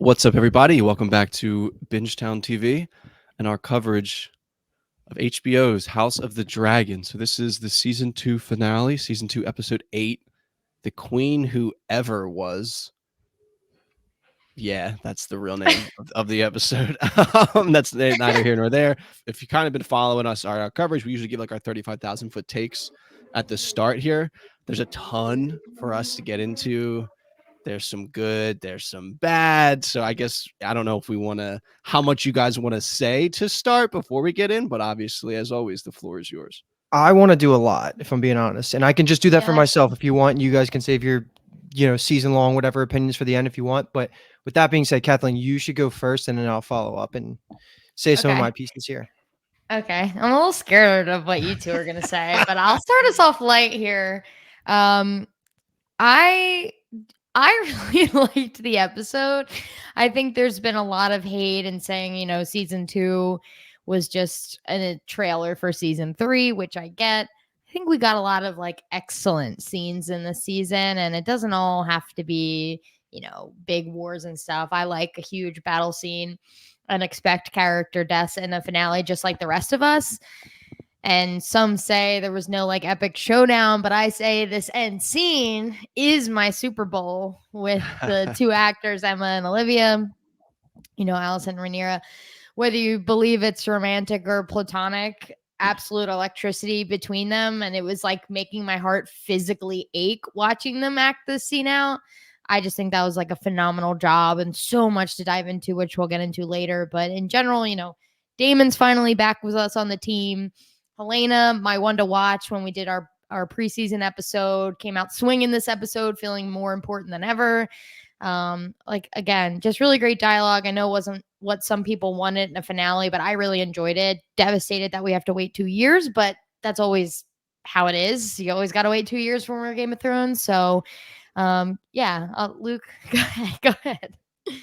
What's up, everybody? Welcome back to Bingetown TV and our coverage of HBO's House of the Dragon. So this is the season 2 finale, season 2, episode 8, The Queen Who Ever Was. Yeah, that's the real name of the episode. That's neither here nor there. If you've kind of been following us, our coverage, we usually give like our 35,000-foot takes at the start here. There's a ton for us to get into. There's some good, there's some bad. So I guess I don't know if we want to, how much you guys want to say to start before we get in, but obviously, as always, the floor is yours. I want to do a lot, if I'm being honest, and I can just do that for Yeah. myself if you want. You guys can save your, season long whatever opinions for the end if you want. But with that being said, Kathleen, you should go first, and then I'll follow up and say some of Okay. my pieces here. Okay. I'm a little scared of what you two are gonna say, but I'll start us off light here. I really liked the episode. I think there's been a lot of hate and saying, season 2 was just a trailer for season 3, which I get. I think we got a lot of like excellent scenes in the season, and it doesn't all have to be, big wars and stuff. I like a huge battle scene and expect character deaths in the finale, just like the rest of us. And some say there was no like epic showdown, but I say this end scene is my Super Bowl with the two actors, Emma and Olivia, Allison and Rhaenyra. Whether you believe it's romantic or platonic, absolute electricity between them. And it was like making my heart physically ache watching them act this scene out. I just think that was like a phenomenal job and so much to dive into, which we'll get into later. But in general, Daemon's finally back with us on the team. Helena, my one to watch when we did our preseason episode, came out swinging this episode, feeling more important than ever. Again, just really great dialogue. I know it wasn't what some people wanted in a finale, but I really enjoyed it. Devastated that we have to wait 2 years, but that's always how it is. You always got to wait 2 years for more Game of Thrones. So, Luke, go ahead.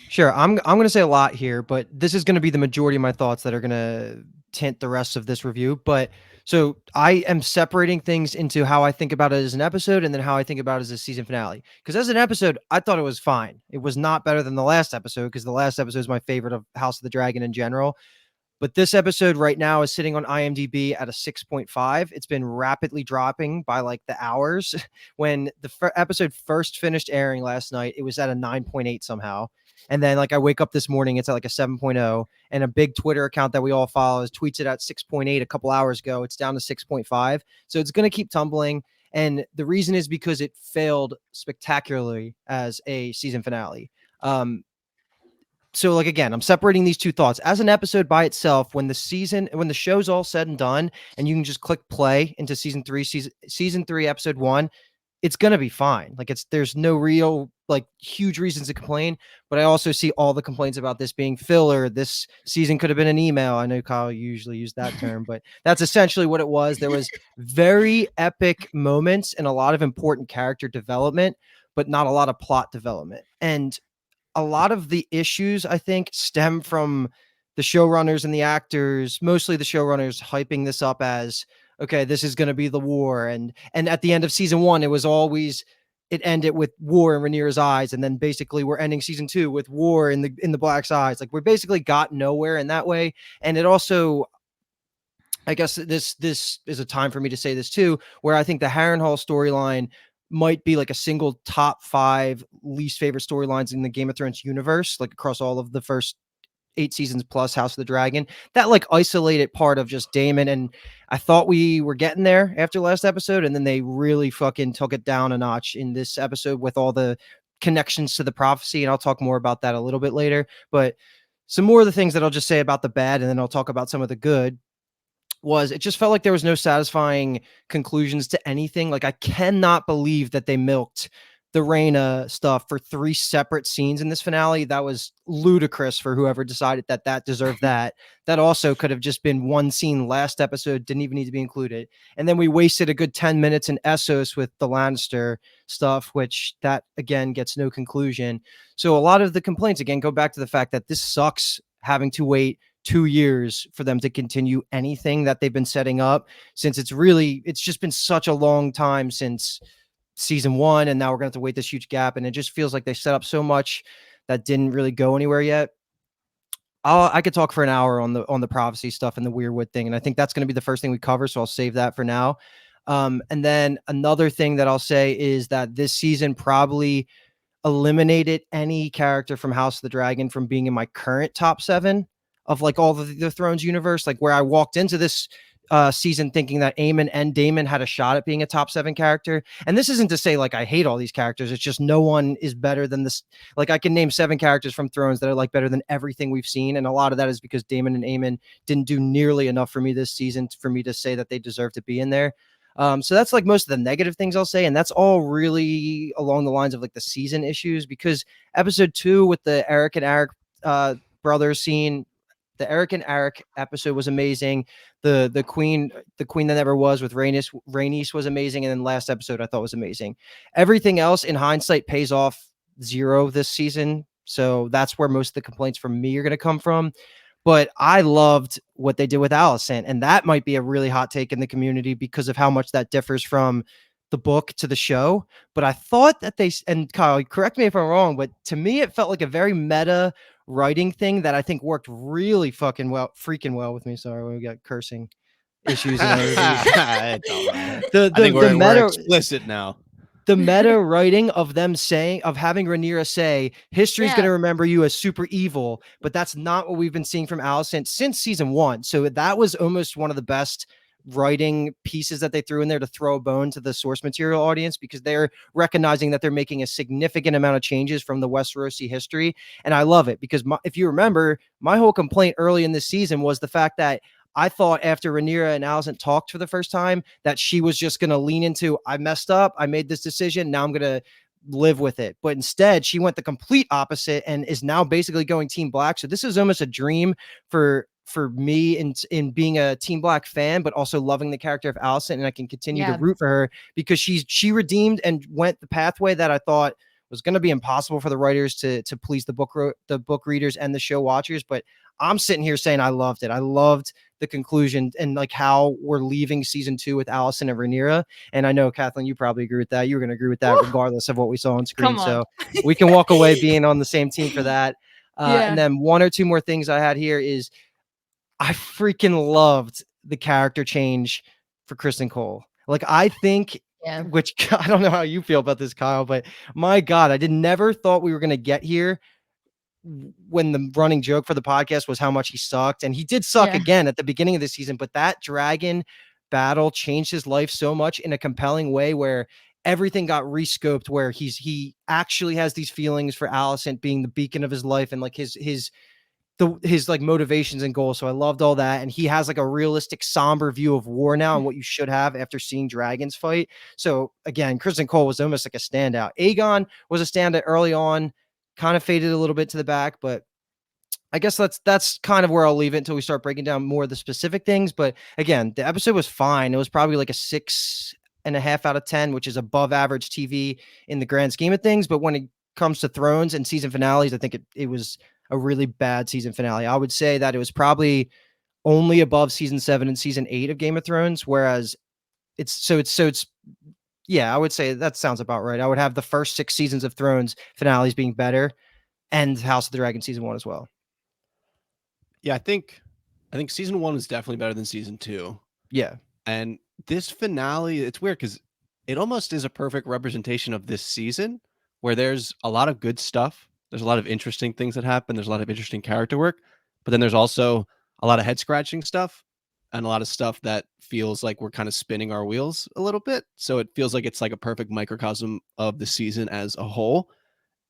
Sure, I'm going to say a lot here, but this is going to be the majority of my thoughts that are going to tint the rest of this review. But so I am separating things into how I think about it as an episode and then how I think about it as a season finale. Because as an episode, I thought it was fine. It was not better than the last episode because the last episode is my favorite of House of the Dragon in general. But this episode right now is sitting on IMDb at a 6.5. It's been rapidly dropping by like the hours. When the episode first finished airing last night, it was at a 9.8 somehow. And then like I wake up this morning, it's at like a 7.0, and a big Twitter account that we all follow tweets it at 6.8 a couple hours ago. It's down to 6.5. So it's going to keep tumbling. And the reason is because it failed spectacularly as a season finale. So like, again, I'm separating these two thoughts as an episode by itself. When the show's all said and done and you can just click play into season 3, episode 1, it's going to be fine. Like there's no real like huge reasons to complain, but I also see all the complaints about this being filler. This season could have been an email. I know Kyle usually used that term, but that's essentially what it was. There was very epic moments and a lot of important character development, but not a lot of plot development. And a lot of the issues, I think, stem from the showrunners and the actors, mostly the showrunners hyping this up as, okay, this is going to be the war. And at the end of season 1, it ended with war in Rhaenyra's eyes. And then basically we're ending season 2 with war in the Black's eyes. Like we basically got nowhere in that way. And it also, I guess this is a time for me to say this too, where I think the Harrenhal storyline might be like a single top 5 least favorite storylines in the Game of Thrones universe, like across all of the first 8 seasons plus House of the Dragon. That like isolated part of just Daemon, and I thought we were getting there after last episode, and then they really fucking took it down a notch in this episode with all the connections to the prophecy, and I'll talk more about that a little bit later. But some more of the things that I'll just say about the bad, and then I'll talk about some of the good. Was it just felt like there was no satisfying conclusions to anything. Like I cannot believe that they milked the Rhaena stuff for 3 separate scenes in this finale. That was ludicrous for whoever decided that deserved that. That also could have just been one scene last episode, didn't even need to be included. And then we wasted a good 10 minutes in Essos with the Lannister stuff, which that again gets no conclusion. So a lot of the complaints again go back to the fact that this sucks having to wait 2 years for them to continue anything that they've been setting up, since it's just been such a long time since season 1, and now we're going to have to wait this huge gap. And it just feels like they set up so much that didn't really go anywhere yet. I could talk for an hour on the prophecy stuff and the Weirwood thing, and I think that's going to be the first thing we cover. So I'll save that for now. And then another thing that I'll say is that this season probably eliminated any character from House of the Dragon from being in my current top 7 of like all the Thrones universe, like where I walked into this season thinking that Aemon and Daemon had a shot at being a top 7 character. And this isn't to say like I hate all these characters. It's just no one is better than this. Like I can name 7 characters from Thrones that are like better than everything we've seen. And a lot of that is because Daemon and Aemon didn't do nearly enough for me this season for me to say that they deserve to be in there. So that's like most of the negative things I'll say. And that's all really along the lines of like the season issues, because episode 2 with the Eric and Eric brothers scene, the Eric and Eric episode was amazing. The queen that never was with Rhaenys was amazing. And then last episode I thought was amazing. Everything else in hindsight pays off 0 this season. So that's where most of the complaints from me are going to come from. But I loved what they did with Alicent, and that might be a really hot take in the community because of how much that differs from the book to the show. But I thought that and Kyle, correct me if I'm wrong, but to me, it felt like a very meta writing thing that I think worked really freaking well with me. Sorry, we got cursing issues in our reviews. I think we're explicit now. The meta writing of them of having Rhaenyra say, history's going to remember you as super evil, but that's not what we've been seeing from Alicent since season 1. So that was almost one of the best writing pieces that they threw in there to throw a bone to the source material audience, because they're recognizing that they're making a significant amount of changes from the Westerosi history. And I love it because if you remember, my whole complaint early in this season was the fact that I thought after Rhaenyra and Alicent talked for the first time that she was just going to lean into, I messed up, I made this decision, now I'm going to live with it. But instead, she went the complete opposite and is now basically going Team Black. So this is almost a dream for me in being a Team Black fan, but also loving the character of Alicent, and I can continue to root for her because she redeemed and went the pathway that I thought was going to be impossible for the writers to please the book readers and the show watchers. But I'm sitting here saying I loved it. I loved the conclusion and like how we're leaving season 2 with Alicent and Rhaenyra. And I know, Kathleen, you probably agree with that. You're going to agree with that regardless of what we saw on screen. So we can walk away being on the same team for that. And then 1 or 2 more things I had here is I freaking loved the character change for Kristen Cole. Like, I think, which I don't know how you feel about this, Kyle, but my God, I never thought we were going to get here when the running joke for the podcast was how much he sucked. And he did suck again at the beginning of the season, but that dragon battle changed his life so much in a compelling way where everything got rescoped, where he actually has these feelings for Alicent being the beacon of his life and like his like motivations and goals. So I loved all that. And he has like a realistic, somber view of war now and what you should have after seeing dragons fight. So again, Kristen Cole was almost like a standout. Aegon was a standout early on, kind of faded a little bit to the back, but I guess that's kind of where I'll leave it until we start breaking down more of the specific things. But again, the episode was fine. It was probably like a 6.5 out of 10, which is above average TV in the grand scheme of things. But when it comes to Thrones and season finales, I think it was a really bad season finale. I would say that it was probably only above season 7 and season 8 of Game of Thrones, whereas it's yeah, I would say that sounds about right. I would have the first 6 seasons of Thrones finales being better and House of the Dragon season 1 as well. Yeah, I think season 1 is definitely better than season 2. Yeah. And this finale, it's weird because it almost is a perfect representation of this season where there's a lot of good stuff. There's a lot of interesting things that happen. There's a lot of interesting character work, but then there's also a lot of head scratching stuff and a lot of stuff that feels like we're kind of spinning our wheels a little bit. So it feels like it's like a perfect microcosm of the season as a whole.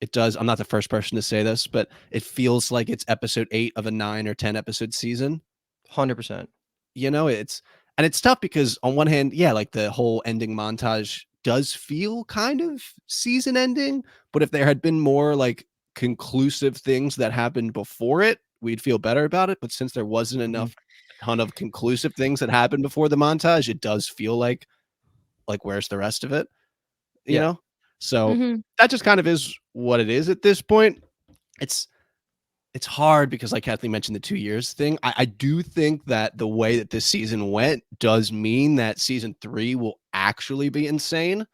It does. I'm not the first person to say this, but it feels like it's episode 8 of a 9 or 10 episode season. 100%. You know, it's tough because on one hand, yeah, like the whole ending montage does feel kind of season ending, but if there had been more like conclusive things that happened before it, we'd feel better about it. But since there wasn't enough ton of conclusive things that happened before the montage, it does feel like where's the rest of it? You know? So that just kind of is what it is at this point. It's hard because, like Kathleen mentioned, the 2 years thing. I do think that the way that this season went does mean that season 3 will actually be insane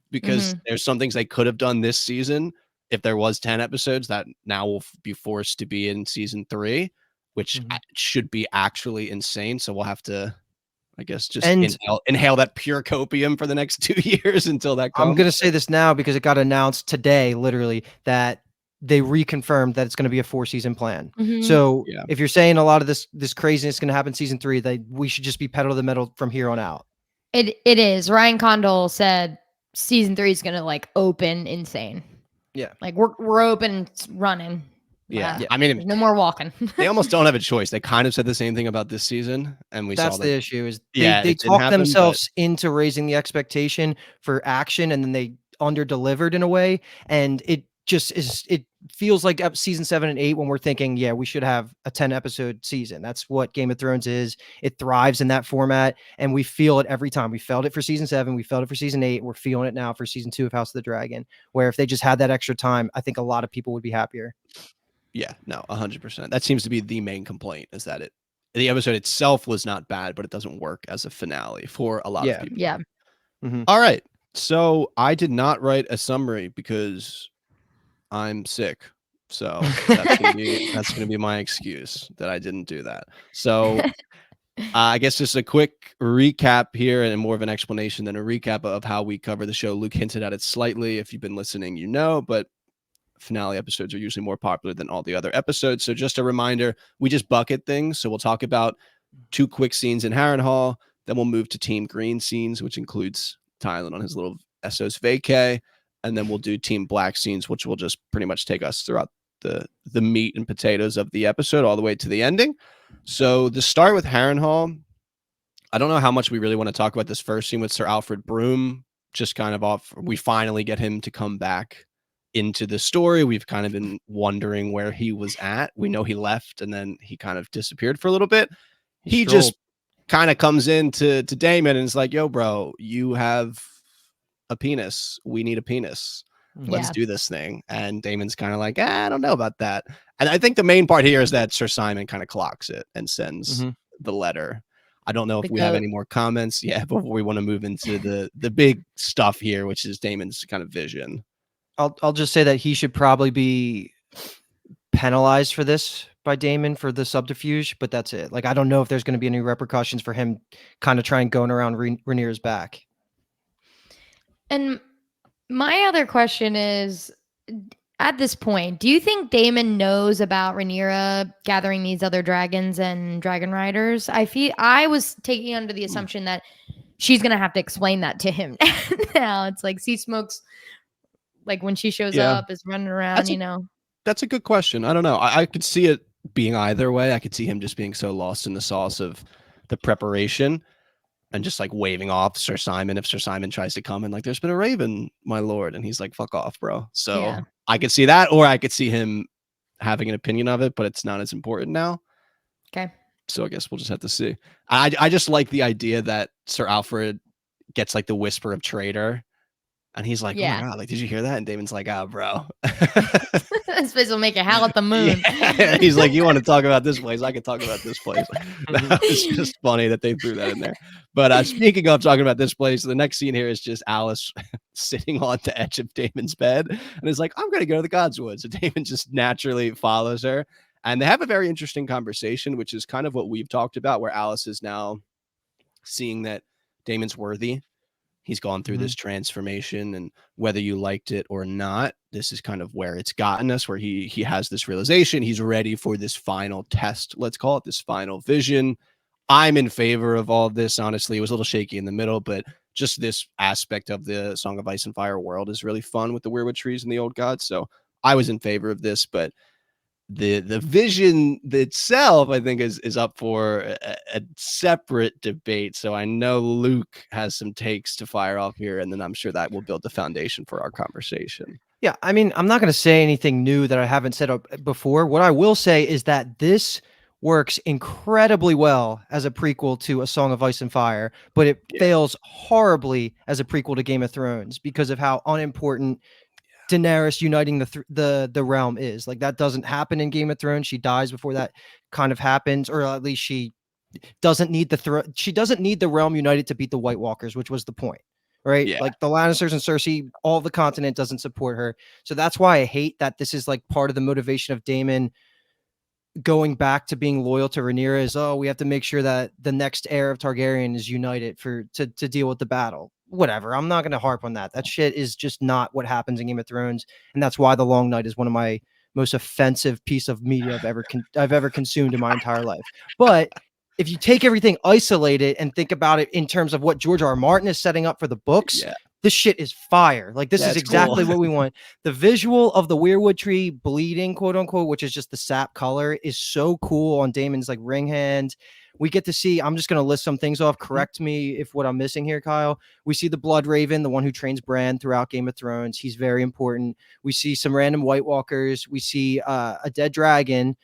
because there's some things they could have done this season if there was 10 episodes, that now will be forced to be in season 3, which should be actually insane. So we'll have to, I guess, just And inhale that pure copium for the next 2 years until that I'm comes. gonna say this now because it got announced today, literally, that they reconfirmed that it's gonna be a 4-season plan. Mhm. So Yeah. if you're saying a lot of this craziness is gonna happen season 3, we should just be pedal to the metal from here on out. It is. Ryan Condal said season 3 is gonna like open insane. Yeah. Like we're open, running. Yeah. Yeah. I mean, There's no more walking. they almost don't have a choice. They kind of said the same thing about this season, and we That's saw the that. issue is Yeah, they it didn't talked happen, but themselves into raising the expectation for action, and then they under-delivered in a way, and it feels like season 7 and 8 when we're thinking, yeah, we should have a 10-episode season. That's what Game of Thrones is. It thrives in that format, and we feel it every time. We felt it for season 7, we felt it for season 8, we're feeling it now for season 2 of House of the Dragon, where if they just had that extra time, I think a lot of people would be happier. yeah, no, 100%. That seems to be the main complaint, is that the episode itself was not bad, but it doesn't work as a finale for a lot of Yeah. people. Yeah. All right. So I did not write a summary because I'm sick. So that's gonna be my excuse that I didn't do that. So I guess just a quick recap here and more of an explanation than a recap of how we cover the show. Luke hinted at it slightly. If you've been listening, you know, but finale episodes are usually more popular than all the other episodes. So just a reminder, we just bucket things. So we'll talk about 2 quick scenes in Harrenhal, then we'll move to Team Green scenes, which includes Tylan on his little Essos vacay, and then we'll do Team Black scenes, which will just pretty much take us throughout the meat and potatoes of the episode all the way to the ending. So to start with Harrenhal, I don't know how much we really want to talk about this first scene with Sir Alfred Broom. Just kind of off, we finally get him to come back into the story. We've kind of been wondering where he was at. We know he left and then he kind of disappeared for a little bit. He just kind of comes in to Daemon and is like, yo, bro, you have a penis. We need a penis. Let's do this thing. And Daemon's kind of like, I don't know about that. And I think the main part here is that Sir Simon kind of clocks it and sends the letter. I don't know if we have any more comments. Yeah, before we want to move into the big stuff here, which is Daemon's kind of vision. I'll just say that he should probably be penalized for this by Daemon for the subterfuge, but that's it. Like, I don't know if there's going to be any repercussions for him kind of trying going around Rhaenyra's back. And my other question is, at this point, do you think Daemon knows about Rhaenyra gathering these other dragons and dragon riders? I was taking under the assumption that she's going to have to explain that to him now. It's like Sea Smoke's, like when she shows up, is running around, That's a good question. I don't know. I could see it being either way. I could see him just being so lost in the sauce of the preparation and just like waving off Sir Simon if Sir Simon tries to come and like, there's been a raven, my lord. And he's like, fuck off, bro. So I could see that, or I could see him having an opinion of it, but it's not as important now. Okay. So I guess we'll just have to see. I just like the idea that Sir Alfred gets like the whisper of traitor. And he's like, oh my God, like, did you hear that? And Damon's like, bro. This place will make a howl at the moon. Yeah. He's like, you want to talk about this place? I can talk about this place. It's just funny that they threw that in there. But speaking of talking about this place, the next scene here is just Alice sitting on the edge of Damon's bed. And is like, I'm going to go to the Godswood. So Damon just naturally follows her. And they have a very interesting conversation, which is kind of what we've talked about, where Alice is now seeing that Damon's worthy. He's gone through this transformation, and whether you liked it or not, this is kind of where it's gotten us, where he has this realization. He's ready for this final test. Let's call it this final vision. I'm in favor of all of this. Honestly, it was a little shaky in the middle, but just this aspect of the Song of Ice and Fire world is really fun with the weirwood trees and the old gods. So I was in favor of this, but the vision itself, I think, is up for a separate debate. So I know Luke has some takes to fire off here, and then I'm sure that will build the foundation for our conversation. Yeah, I mean, I'm not going to say anything new that I haven't said before. What I will say is that this works incredibly well as a prequel to A Song of Ice and Fire, but it fails horribly as a prequel to Game of Thrones because of how unimportant Daenerys uniting the realm is. Like, that doesn't happen in Game of Thrones. She dies before that kind of happens, or at least she doesn't need she doesn't need the realm united to beat the White Walkers, which was the point. right? Yeah. Like the Lannisters and Cersei, all the continent doesn't support her. So that's why I hate that this is like part of the motivation of Daemon going back to being loyal to Rhaenyra is, oh, we have to make sure that the next heir of Targaryen is united to deal with the battle. Whatever. I'm not going to harp on that. That shit is just not what happens in Game of Thrones, and that's why The Long Night is one of my most offensive piece of media I've ever consumed in my entire life. But if you take everything isolated and think about it in terms of what George R. R. Martin is setting up for the books, Yeah. this shit is fire. Like this is That's cool. exactly what we want. The visual of the weirwood tree bleeding, quote unquote, which is just the sap color, is so cool on Damon's like ring hand. We get to see, I'm just going to list some things off. Correct me if what I'm missing here, Kyle. We see the Blood Raven, the one who trains Bran throughout Game of Thrones. He's very important. We see some random White Walkers. We see a dead dragon,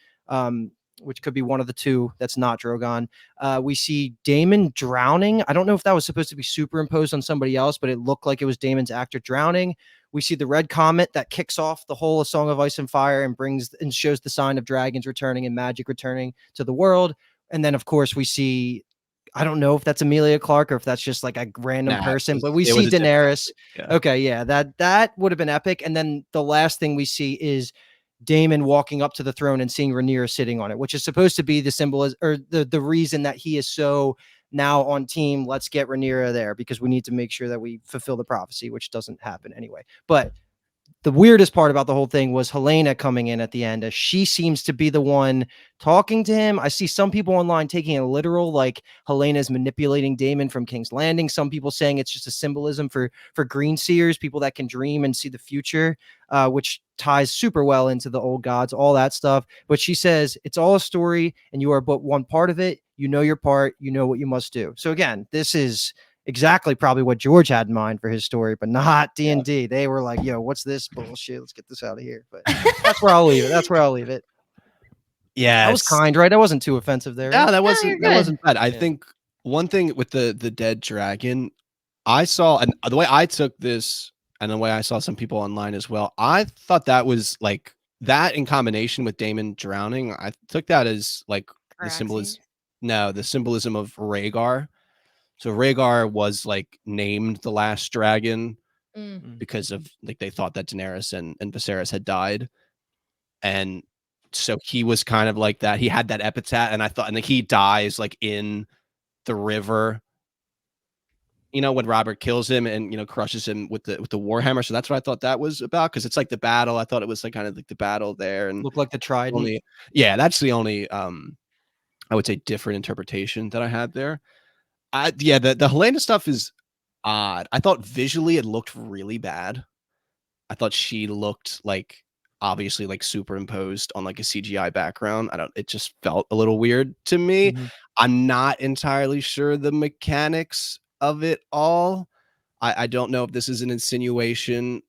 which could be one of the two that's not Drogon. We see Daemon drowning. I don't know if that was supposed to be superimposed on somebody else, but it looked like it was Daemon's actor drowning. We see the red comet that kicks off the whole A Song of Ice and Fire and brings and shows the sign of dragons returning and magic returning to the world. And then, of course, we see, I don't know if that's Emilia Clarke or if that's just like a random Nah, person, but we it see was a different Daenerys. actor. Yeah. Okay, yeah, that would have been epic. And then the last thing we see is Daemon walking up to the throne and seeing Rhaenyra sitting on it, which is supposed to be the symbol or the reason that he is so now on team. Let's get Rhaenyra there because we need to make sure that we fulfill the prophecy, which doesn't happen anyway. But the weirdest part about the whole thing was Helena coming in at the end, as she seems to be the one talking to him. I see some people online taking it literal, like Helena's manipulating Daemon from King's Landing. Some people saying it's just a symbolism for green seers, people that can dream and see the future, which ties super well into the old gods, all that stuff. But she says it's all a story, and you are but one part of it. You know your part. You know what you must do. So again, this is exactly probably what George had in mind for his story, but not D&D. They were like, yo, what's this bullshit? Let's get this out of here. But that's where I'll leave it. That's where I'll leave it. Yeah. That was kind, right? That wasn't too offensive there, No, right? that No, you're wasn't good. bad. I Yeah. think one thing with the dead dragon, I saw, and the way I took this, and the way I saw some people online as well, I thought that was like that in combination with Daemon drowning. I took that as like the Graxies. the symbolism of Rhaegar. So Rhaegar was like named the last dragon Mm. because of like they thought that Daenerys and Viserys had died, and so he was kind of like that. He had that epitaph, and I thought, and he dies like in the river. You know, when Robert kills him and crushes him with the warhammer. So that's what I thought that was about, because it's like the battle. I thought it was like kind of like the battle there, and Looked like the Trident. only that's the only I would say different interpretation that I had there. The Helena stuff is odd. I thought visually it looked really bad. I thought she looked like obviously like superimposed on like a CGI background. It just felt a little weird to me. Mhm. I'm not entirely sure the mechanics of it all. I don't know if this is an insinuation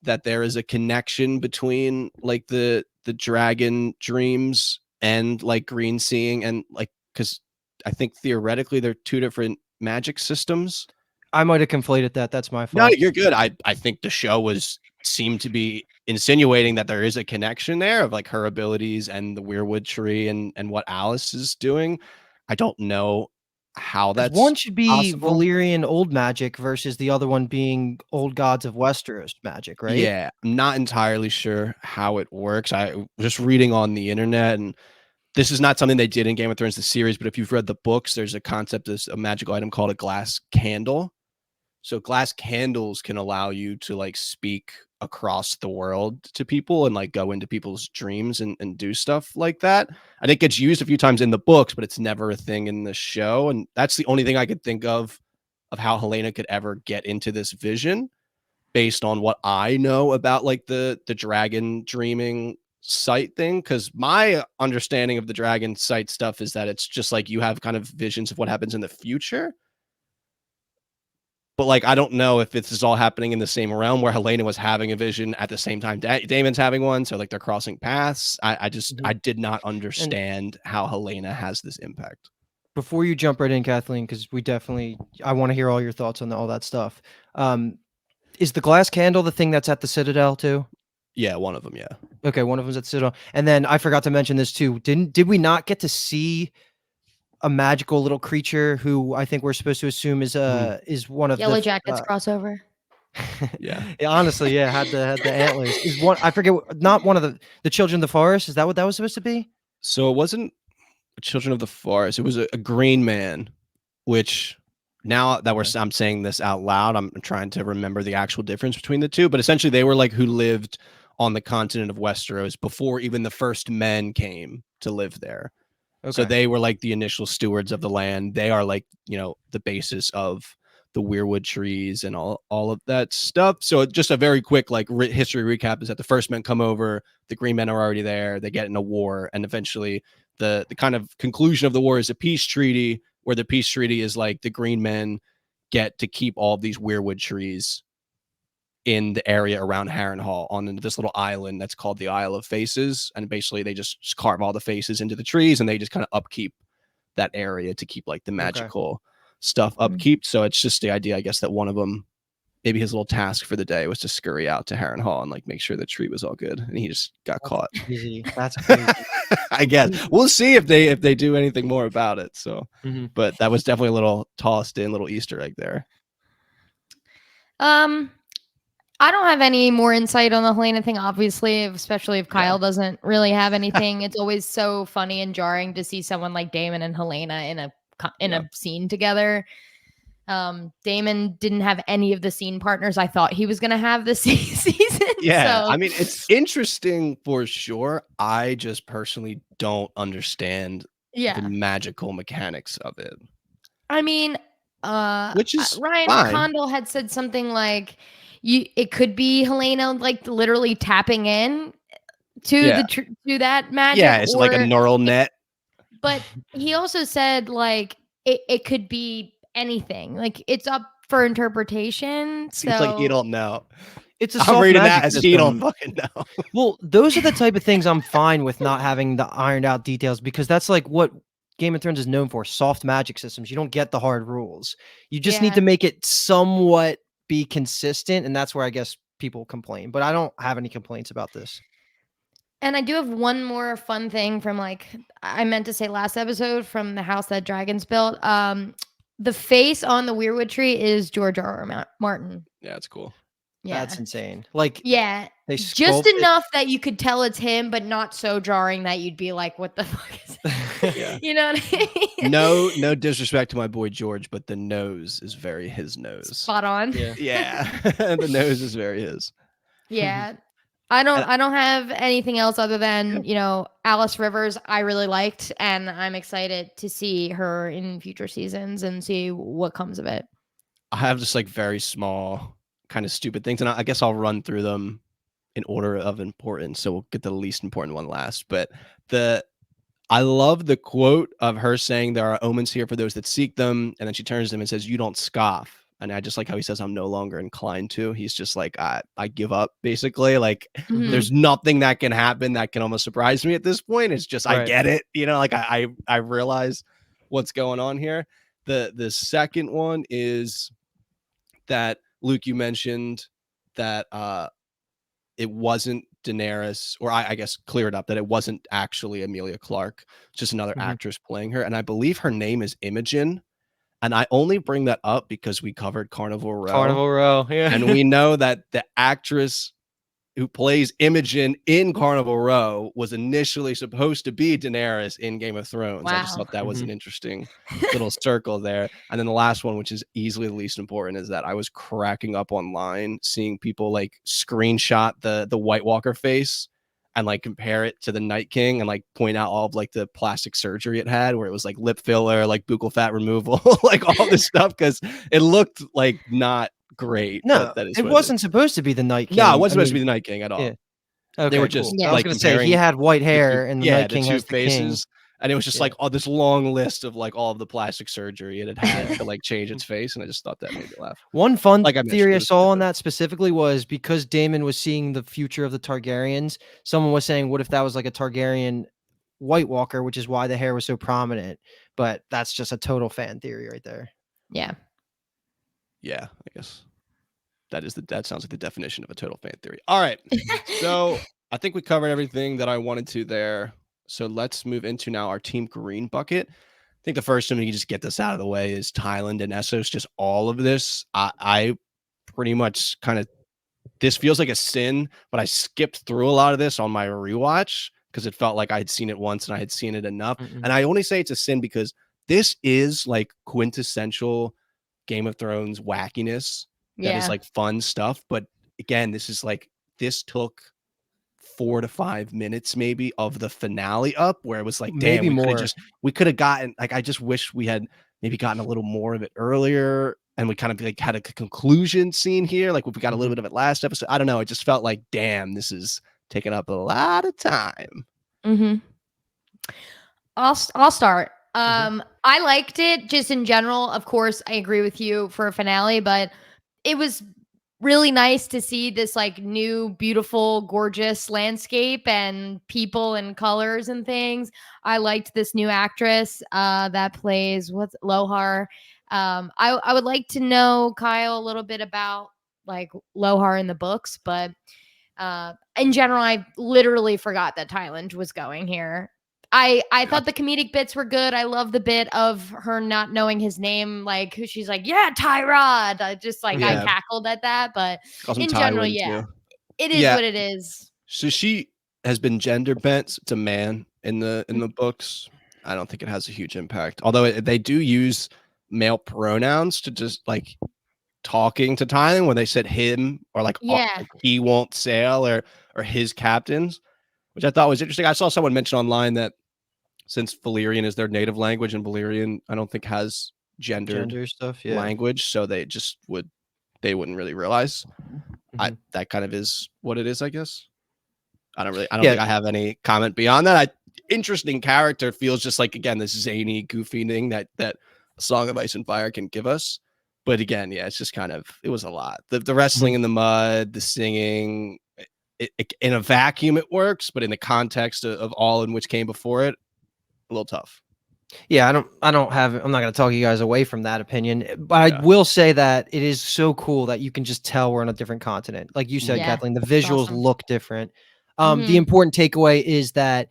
that there is a connection between like the dragon dreams and like green seeing, and like, because I think theoretically they're two different magic systems. I might have conflated that. That's my No, fault. you're good. I think the show seemed to be insinuating that there is a connection there of like her abilities and the weirwood tree and what Alice is doing. I don't know how Because that's one should be possible. Valyrian old magic versus the other one being old gods of Westeros magic, right? Yeah, I'm not entirely sure how it works. I was just reading on the internet, and this is not something they did in Game of Thrones, the series, but if you've read the books, there's a concept, there's a magical item called a glass candle. So glass candles can allow you to like speak across the world to people and like go into people's dreams and do stuff like that. I think it gets used a few times in the books, but it's never a thing in the show. And that's the only thing I could think of how Helena could ever get into this vision, based on what I know about like the dragon dreaming sight thing. Because my understanding of the dragon sight stuff is that it's just like you have kind of visions of what happens in the future. But like, I don't know if this is all happening in the same realm where Helena was having a vision at the same time Damon's having one. So like they're crossing paths. I Mhm. did not And understand how Helena has this impact. before you jump right in, Kathleen, because I want to hear all your thoughts on all that stuff. Is the glass candle the thing that's at the Citadel too? Yeah, one of them. Yeah. Okay, one of them's at Citadel. And then I forgot to mention this too. Did we not get to see a magical little creature who I think we're supposed to assume is one of Yellow the Jackets crossover. Yeah. yeah, honestly, yeah, had the antlers. Is one I forget not one of the children of the forest. Is that what that was supposed to be? So it wasn't Children of the Forest. It was a green man, which now that I'm saying this out loud, I'm trying to remember the actual difference between the two. But essentially, they were like who lived on the continent of Westeros before even the first men came to live there. So Okay. they were like the initial stewards of the land. They are like, the basis of the weirwood trees and all of that stuff. So just a very quick like history recap is that the first men come over, the green men are already there, they get in a war, and eventually the kind of conclusion of the war is a peace treaty, where the peace treaty is like the green men get to keep all of these weirwood trees in the area around Harrenhal on this little island that's called the Isle of Faces. And basically they just carve all the faces into the trees and they just kind of upkeep that area to keep like the magical stuff upkeep. So it's just the idea, I guess, that one of them, maybe his little task for the day was to scurry out to Harrenhal and like make sure the tree was all good. And he just got caught. Crazy. That's crazy. I guess we'll see if they do anything more about it. So, but that was definitely a little tossed in little Easter egg there. I don't have any more insight on the Helena thing, obviously, especially if Kyle doesn't really have anything. It's always so funny and jarring to see someone like Daemon and Helena in a scene together. Daemon didn't have any of the scene partners I thought he was going to have this season. Yeah, so. I mean, it's interesting for sure. I just personally don't understand the magical mechanics of it. I mean, which is Ryan fine. Condal had said something like, it could be Helena like literally tapping in to to that magic. Yeah, it's like a neural net. But he also said like it could be anything. Like it's up for interpretation. Seems so like you don't know. It's a I'm soft reading magic that as system. he don't fucking know. Well, those are the type of things I'm fine with not having the ironed out details, because that's like what Game of Thrones is known for, soft magic systems. You don't get the hard rules. You just need to make it somewhat be consistent, and that's where I guess people complain. But I don't have any complaints about this. And I do have one more fun thing from like I meant to say last episode from the house that dragons built. The face on the weirwood tree is George R.R. Martin. Yeah, it's cool. Yeah. That's insane. Like, yeah, they just enough that you could tell it's him, but not so jarring that you'd be like, "What the fuck is that?" Yeah. You know what I mean? No disrespect to my boy George, but the nose is very his nose. Spot on. Yeah. The nose is very his. Yeah. I don't have anything else other than, Alice Rivers I really liked, and I'm excited to see her in future seasons and see what comes of it. I have just like very small kind of stupid things, and I guess I'll run through them in order of importance. So we'll get the least important one last. But I love the quote of her saying there are omens here for those that seek them, and then she turns to him and says, "You don't scoff." And I just like how he says, "I'm no longer inclined to." He's just like, I give up, basically. Like, there's nothing that can happen that can almost surprise me at this point. It's just, I get it. Like I realize what's going on here. The second one is that, Luke, you mentioned that it wasn't Daenerys, or I guess clear it up that it wasn't actually Emilia Clarke, just another actress playing her. And I believe her name is Imogen. And I only bring that up because we covered Carnival Row. Yeah. And we know that the actress who plays Imogen in Carnival Row was initially supposed to be Daenerys in Game of Thrones. Wow. I just thought that was an interesting little circle there. And then the last one, which is easily the least important, is that I was cracking up online seeing people like screenshot the White Walker face and like compare it to the Night King and like point out all of like the plastic surgery it had, where it was like lip filler, like buccal fat removal, like all this stuff, because it looked like not great. No, but that is it wasn't supposed to be the Night King. No, it wasn't supposed to be the Night King at all. Yeah. Okay, they were just I was gonna say he had white hair and the Night King has the faces. And it was just like this long list of like all of the plastic surgery it had to like change its face, and I just thought that made me laugh. One fun theory I saw on that specifically was because Daemon was seeing the future of the Targaryens, someone was saying, what if that was like a Targaryen White Walker, which is why the hair was so prominent. But that's just a total fan theory right there. Yeah. Yeah, I guess that sounds like the definition of a total fan theory. All right. So I think we covered everything that I wanted to there. So let's move into now our Team Green bucket. think the first thing you just get this out of the way is Thailand and Essos. Just all of this, I pretty much kind of, this feels like a sin, but I skipped through a lot of this on my rewatch because it felt like I had seen it once and I had seen it enough. Mm-mm. And I only say it's a sin because this is like quintessential Game of Thrones wackiness that is Yeah. like fun stuff. But again, this is like, this took 4 to 5 minutes maybe of the finale up, where it was like, damn, Maybe more. we could have gotten, like, I just wish we had maybe gotten a little more of it earlier, and we kind of like had a conclusion scene here, like if we got a little Mhm. bit of it last episode. I don't know, it just felt like, damn, this is taking up a lot of time. Mm-hmm. I'll start. Mhm. I liked it just in general. Of course, I agree with you for a finale, but it was really nice to see this like new, beautiful, gorgeous landscape and people and colors and things. I liked this new actress that plays what's Lohar. I would like to know, Kyle, a little bit about like Lohar in the books, but in general, I literally forgot that Thailand was going here. I thought the comedic bits were good. I love the bit of her not knowing his name, like who she's like, yeah, Tyrod. I just like I Yeah, cackled at that, but calls him in general, Tywin yeah, too. it is Yeah, what it is. so she has been gender bent. So it's a man in the Mm, books. I don't think it has a huge impact, although they do use male pronouns to just like talking to Thailand when they said him, or like, yeah, he won't sail, or his captains, which I thought was interesting. I saw someone mention online that since Valyrian is their native language, and Valyrian I don't think has gendered Gender stuff, yeah. language, so they wouldn't really realize. Mhm. That kind of is what it is, I guess. I don't Yeah, think I have any comment beyond that. Interesting character, feels just like, again, this zany, goofy thing that A Song of Ice and Fire can give us. But again, yeah, it's just kind of, it was a lot. The wrestling mhm. in the mud, the singing, in a vacuum it works, but in the context of all in which came before it, a little tough. Yeah, I'm not gonna talk you guys away from that opinion, but I Yeah. will say that it is so cool that you can just tell we're on a different continent. Like you said, Mhm. yeah, Kathleen, the it's visuals awesome. look different. The Hmm. important takeaway is that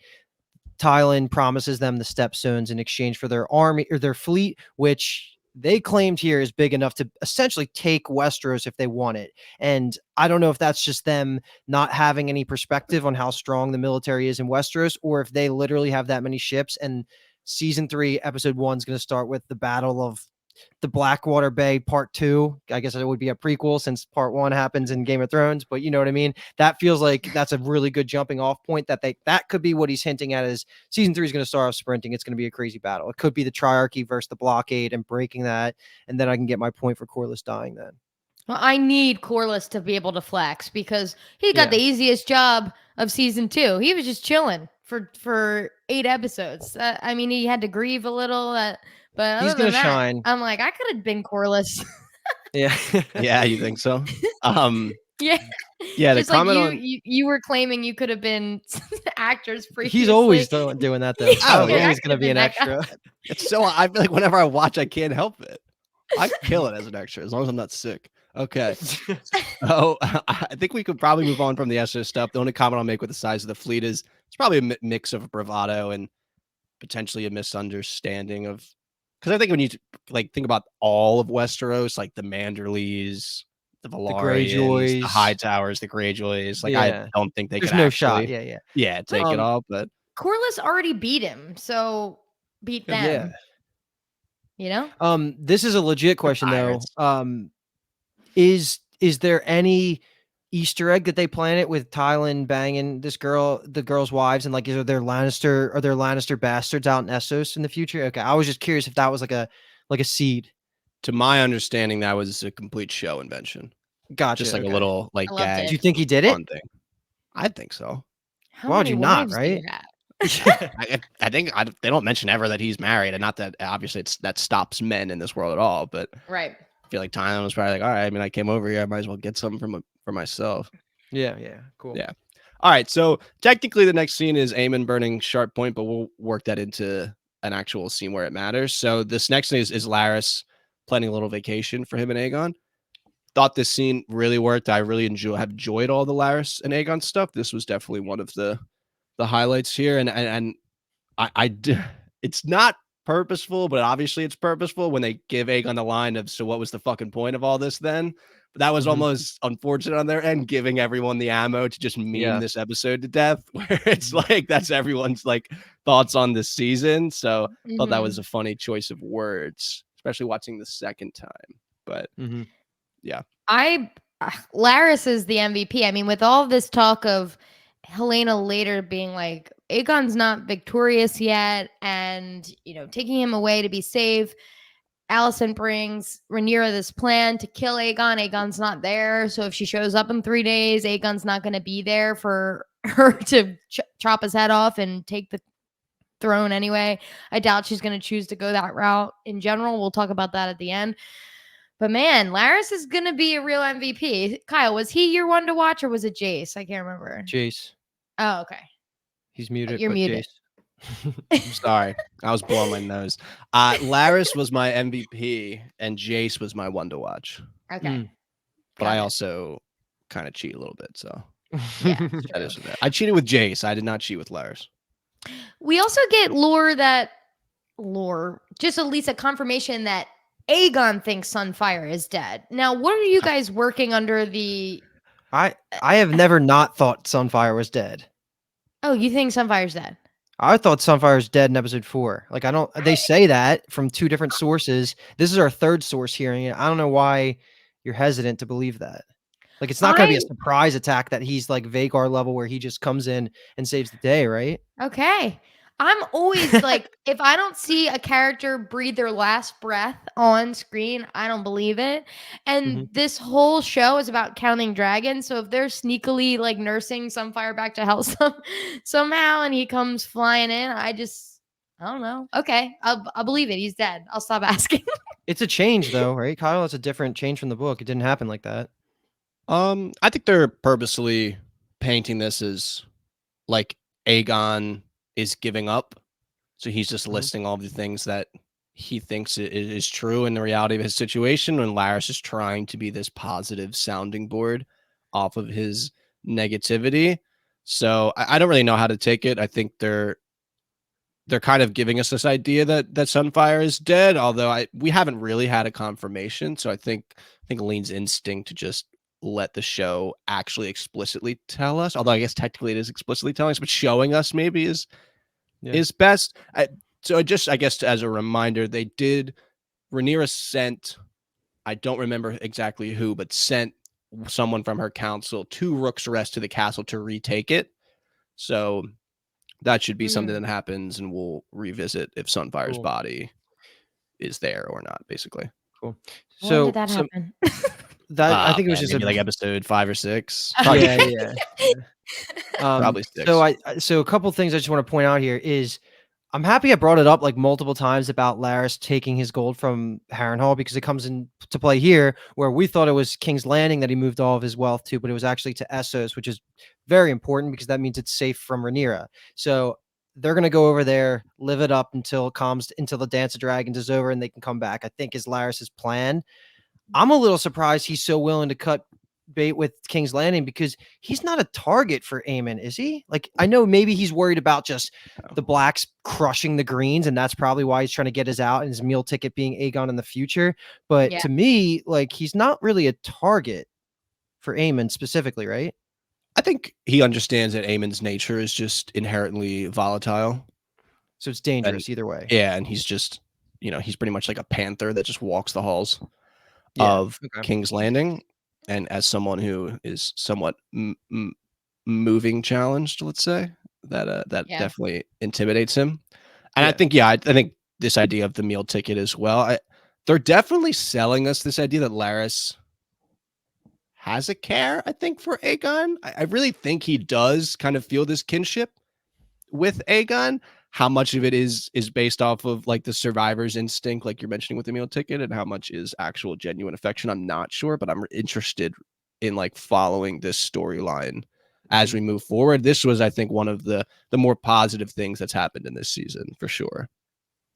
Thailand promises them the stepstones in exchange for their army or their fleet, which they claimed here is big enough to essentially take Westeros if they want it. And I don't know if that's just them not having any perspective on how strong the military is in Westeros, or if they literally have that many ships. And season 3, episode 1 is going to start with the Battle of the Blackwater Bay Part 2. I guess it would be a prequel since Part 1 happens in Game of Thrones, but you know what I mean? That feels like that's a really good jumping off point that could be what he's hinting at is season 3 is going to start off sprinting. It's going to be a crazy battle. It could be the Triarchy versus the Blockade and breaking that, and then I can get my point for Corlys dying then. Well, I need Corlys to be able to flex because he got Yeah. the easiest job of season 2. He was just chilling for 8 episodes. I mean, he had to grieve a little, but He's other going than to that, shine. I'm like, I could have been Corlys. Yeah. Yeah, you think so? Um, Yeah, yeah, the just like comment on, you were claiming you could have been actors He's always previously. doing that though. I I don't was know. Like, I Yeah, always could going to have be been an that guy. extra. it's so, I feel like whenever I watch, I can't help it. I kill it as an extra as long as I'm not sick. Okay. Oh, I think we could probably move on from the Essos stuff. The only comment I'll make with the size of the fleet is it's probably a mix of bravado and potentially a misunderstanding of, because I think when you like think about all of Westeros, like the Manderleys, the The Valarians, the Greyjoys. Hightower's, the Greyjoys, like I Yeah. don't think they There's could no shot. actually, Yeah, yeah. yeah, But take it all. But Corlys already beat him, so beat Yeah. them. You know? This is a legit they're question though. pirates. Is there any Easter egg that they planted with Tylan banging the girl's wives, and like are there Lannister bastards out in Essos in the future? Okay, I was just curious if that was like a seed. To my understanding, that was a complete show invention, just Gotcha. like a Okay. little like I loved Do gag you it. think he did it? fun thing. I think so. How Why would many you not? wives do you Right? have? I think they don't mention ever that he's married, and not that obviously that stops men in this world at all. But Right. I feel like Thailand was probably like, all right, I mean, I came over here, I might as well get something for myself. Yeah. Yeah. Cool. Yeah. All right. So technically, the next scene is Aemon burning Sharp Point, but we'll work that into an actual scene where it matters. So this next thing is Laris planning a little vacation for him and Aegon. Thought this scene really worked. I really have enjoyed all the Laris and Aegon stuff. This was definitely one of the highlights here, and it's not purposeful, but obviously it's purposeful when they give Aegon the line of, so what was the fucking point of all this then? But that was Mhm. almost unfortunate on their end, giving everyone the ammo to just meme Yeah. this episode to death, where it's Mhm. like that's everyone's like thoughts on this season. So thought that was Mhm. a funny choice of words, especially watching the second time. But Mhm. yeah. Laris is the MVP. I mean, with all this talk of Helena later being like, Aegon's not victorious yet, and taking him away to be safe. Allison brings Rhaenyra this plan to kill Aegon. Aegon's not there, so if she shows up in 3 days, Aegon's not going to be there for her to chop his head off and take the throne anyway. I doubt she's going to choose to go that route in general. We'll talk about that at the end. But man, Laris is going to be a real MVP. Kyle, was he your one to watch or was it Jace? I can't remember. Jace. Oh, okay. He's muted, You're but muted. Jace. Sorry, I was blowing my nose. Laris was my MVP, and Jace was my one to watch. Okay. But Got I it. also kind of cheat a little bit, so Yeah, that true. is that. I cheated with Jace. I did not cheat with Laris. We also get just at least a confirmation that Aegon thinks Sunfire is dead. Now, what are you guys working under the? I have never not thought Sunfire was dead. Oh, you think Sunfire's dead? I thought Sunfire's dead in episode 4. Like I don't. They say that from 2 different sources. This is our 3rd source hearing it. I don't know why you're hesitant to believe that. Like it's not going to be a surprise attack that he's like Vagar level where he just comes in and saves the day, right? Okay. I'm always like, if I don't see a character breathe their last breath on screen, I don't believe it. And this whole show is about counting dragons. So if they're sneakily like nursing Sunfire back to health somehow and he comes flying in, I don't know. Okay. I'll believe it. He's dead. I'll stop asking. It's a change though, right, Kyle? It's a different change from the book. It didn't happen like that. I think they're purposely painting this as like Aegon is giving up. So he's just listing all the things that he thinks is true in the reality of his situation, when Laris is trying to be this positive sounding board off of his negativity. So I don't really know how to take it. I think they're kind of giving us this idea that Sunfire is dead, although we haven't really had a confirmation. So I think Lean's instinct to just let the show actually explicitly tell us, although I guess technically it is explicitly telling us, but showing us maybe is best. I guess as a reminder, they did. Rhaenyra sent, I don't remember exactly who, but sent someone from her council to Rook's Rest to the castle to retake it. So that should be something that happens, and we'll revisit if Sunfire's body is there or not, basically. Cool. When did that happen? That I think it was just maybe like episode 5 or 6. Yeah. Probably 6. So a couple things I just want to point out here is I'm happy I brought it up like multiple times about Laris taking his gold from Harrenhal, because it comes into play here where we thought it was King's Landing that he moved all of his wealth to, but it was actually to Essos, which is very important because that means it's safe from Rhaenyra. So they're going to go over there, live it up until the Dance of Dragons is over and they can come back, I think is Laris's plan. I'm a little surprised he's so willing to cut bait with King's Landing because he's not a target for Aemon, is he? Like, I know maybe he's worried about just the blacks crushing the greens, and that's probably why he's trying to get his out and his meal ticket being Aegon in the future. But to me, like, he's not really a target for Aemon specifically, right? I think he understands that Aemon's nature is just inherently volatile. So it's dangerous either way. Yeah, and he's just, he's pretty much like a panther that just walks the halls of King's Landing. And as someone who is somewhat moving challenged, let's say, that definitely intimidates him. And I think, I think this idea of the meal ticket as well, they're definitely selling us this idea that Laris has a care, I think, for Aegon. I really think he does kind of feel this kinship with Aegon. How much of it is based off of like the survivor's instinct, like you're mentioning with the meal ticket, and how much is actual genuine affection, I'm not sure, but I'm interested in like following this storyline as we move forward. This was, I think, one of the more positive things that's happened in this season for sure.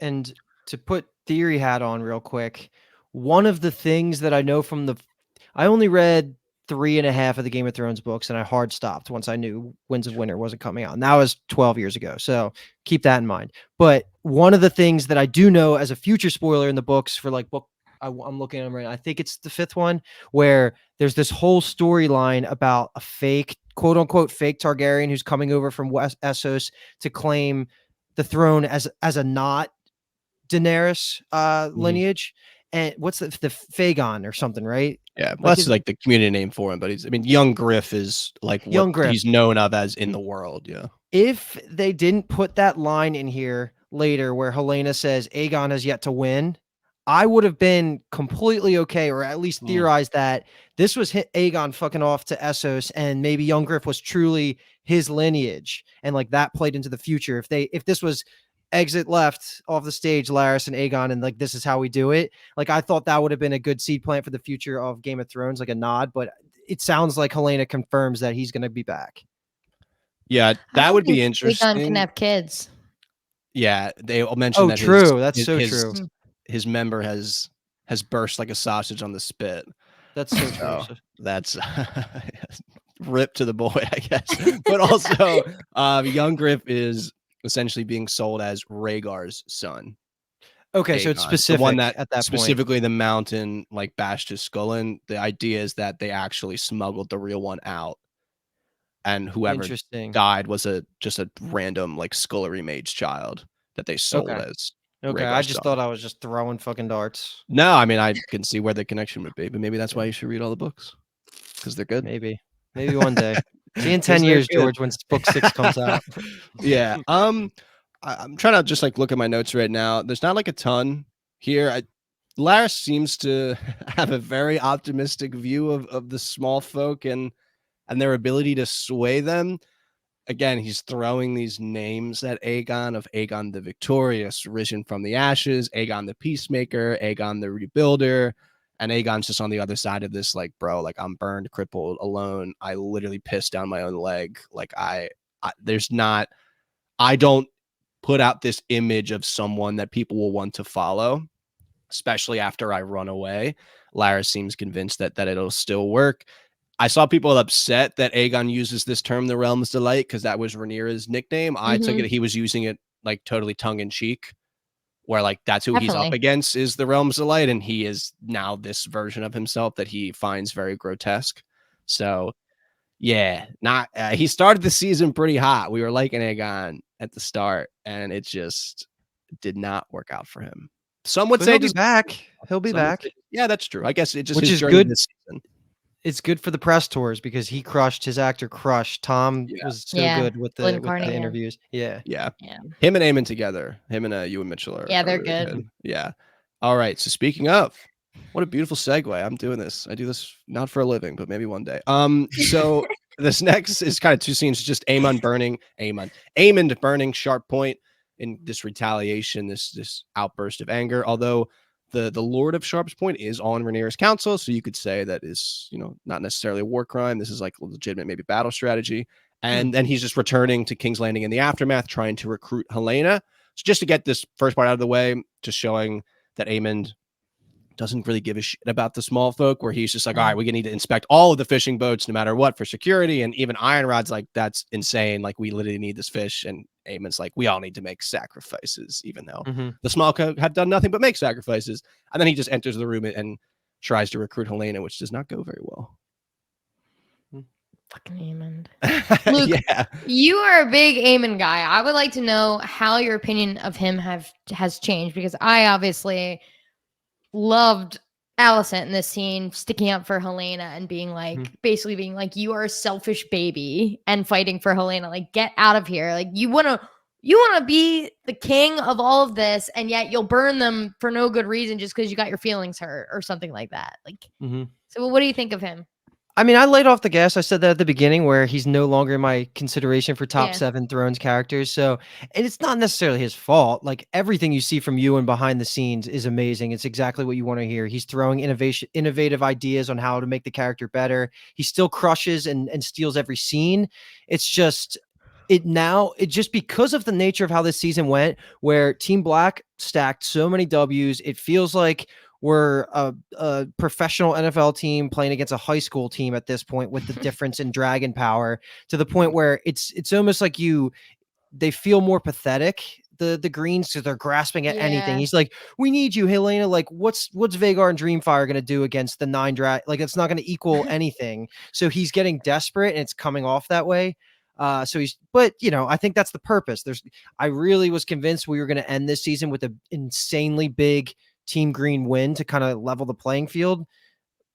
And to put theory hat on real quick, one of the things that I know from I only read 3.5 of the Game of Thrones books, and I hard stopped once I knew Winds of Winter wasn't coming out. And that was 12 years ago. So keep that in mind. But one of the things that I do know as a future spoiler in the books for like book I'm looking at them right now. I think it's the 5th one where there's this whole storyline about a fake, quote unquote, fake Targaryen who's coming over from West Essos to claim the throne as a not Daenerys lineage. And what's the Fagon or something, right? Yeah, well, Like that's like the community name for him, but young Griff is like what Young Griff. he's known of as in the world. Yeah. If they didn't put that line in here later where Helena says Aegon has yet to win, I would have been completely okay, or at least theorized that this was Aegon fucking off to Essos, and maybe Young Griff was truly his lineage, and like that played into the future. If this was exit left off the stage, Laris and Aegon, and like this is how we do it, like I thought that would have been a good seed plant for the future of Game of Thrones, like a nod. But it sounds like Helena confirms that he's going to be back. Yeah, I that don't would be think Aegon can interesting. have kids. Yeah, they all mentioned that True. That's so true. his member has burst like a sausage on the spit. That's so true. So that's rip to the boy, I guess. But also, young Griff is essentially being sold as Rhaegar's son. Okay, so it's Aegon, specific the one that at that specifically the mountain like bashed his skull in. The idea is that they actually smuggled the real one out, and point. whoever Interesting. died was just a random like scullery maid's child that they sold Okay. as Okay, Rhaegar's I just son. thought I was just throwing fucking darts. No, I mean I can see where the connection would be, but maybe that's why you should read all the books because they're good. Maybe one day. See in 'Cause 10 they're years, good. George, when book 6 comes out. Yeah. I'm trying to just like look at my notes right now. There's not like a ton here. Laris seems to have a very optimistic view of the small folk and their ability to sway them. Again, he's throwing these names at Aegon of Aegon the Victorious, risen from the ashes, Aegon the Peacemaker, Aegon the Rebuilder, and Aegon's just on the other side of this, like, bro, like I'm burned, crippled, alone. I literally pissed down my own leg. Like I don't put out this image of someone that people will want to follow, especially after I run away. Laris seems convinced that it'll still work. I saw people upset that Aegon uses this term, the Realm's Delight, because that was Rhaenyra's nickname. I took it he was using it like totally tongue in cheek, where like that's who he's up against is the Realm's Delight, and he is now this version of himself that he finds very grotesque. So yeah, not he started the season pretty hot. We were liking Aegon at the start, and it just did not work out for him. Some would But say he'll be back. He'll be back. Yeah, that's true. I guess it just Which his is journey good. this season. It's good for the press tours because he crushed his actor crush. Tom was so good with the interviews. Yeah. Him and Eamon together. Him and Ewan Mitchell are they're really good. Yeah. All right. So speaking of, what a beautiful segue. I'm doing this. I do this not for a living, but maybe one day. So this next is kind of two scenes, just Aemond burning Sharp Point in this retaliation, this outburst of anger. Although the Lord of Sharp's Point is on Rhaenyra's council, so you could say that is, not necessarily a war crime. This is like a legitimate maybe battle strategy. And then he's just returning to King's Landing in the aftermath, trying to recruit Helena. So just to get this first part out of the way, just showing that Aemond doesn't really give a shit about the small folk, where he's just like, all right, we need to inspect all of the fishing boats no matter what for security. And even Iron Rod's like, that's insane. Like, we literally need this fish. And Aemon's like, we all need to make sacrifices, even though the small folk have done nothing but make sacrifices. And then he just enters the room and tries to recruit Helena, which does not go very well. Fucking Aemond. Luke, you are a big Aemond guy. I would like to know how your opinion of him has changed, because I obviously loved Alicent in this scene, sticking up for Helena and being like, basically being like, you are a selfish baby, and fighting for Helena. Like, get out of here. Like, you want to be the king of all of this, and yet you'll burn them for no good reason just because you got your feelings hurt or something like that. Like, so what do you think of him? I mean, I laid off the gas. I said that at the beginning, where he's no longer my consideration for top 7 Thrones characters. So, and it's not necessarily his fault. Like, everything you see from Ewan behind the scenes is amazing. It's exactly what you want to hear. He's throwing innovative ideas on how to make the character better. He still crushes and steals every scene. It's just because of the nature of how this season went, where Team Black stacked so many W's, it feels like we're a professional NFL team playing against a high school team at this point, with the difference in dragon power, to the point where it's almost like they feel more pathetic the Greens because they're grasping at anything. Yeah. He's like, "We need you, Helena. Like, what's Vhagar and Dreamfire gonna do against the 9 Like, it's not gonna equal anything." So he's getting desperate, and it's coming off that way. But I think that's the purpose. I really was convinced we were going to end this season with an insanely big Team Green win to kind of level the playing field,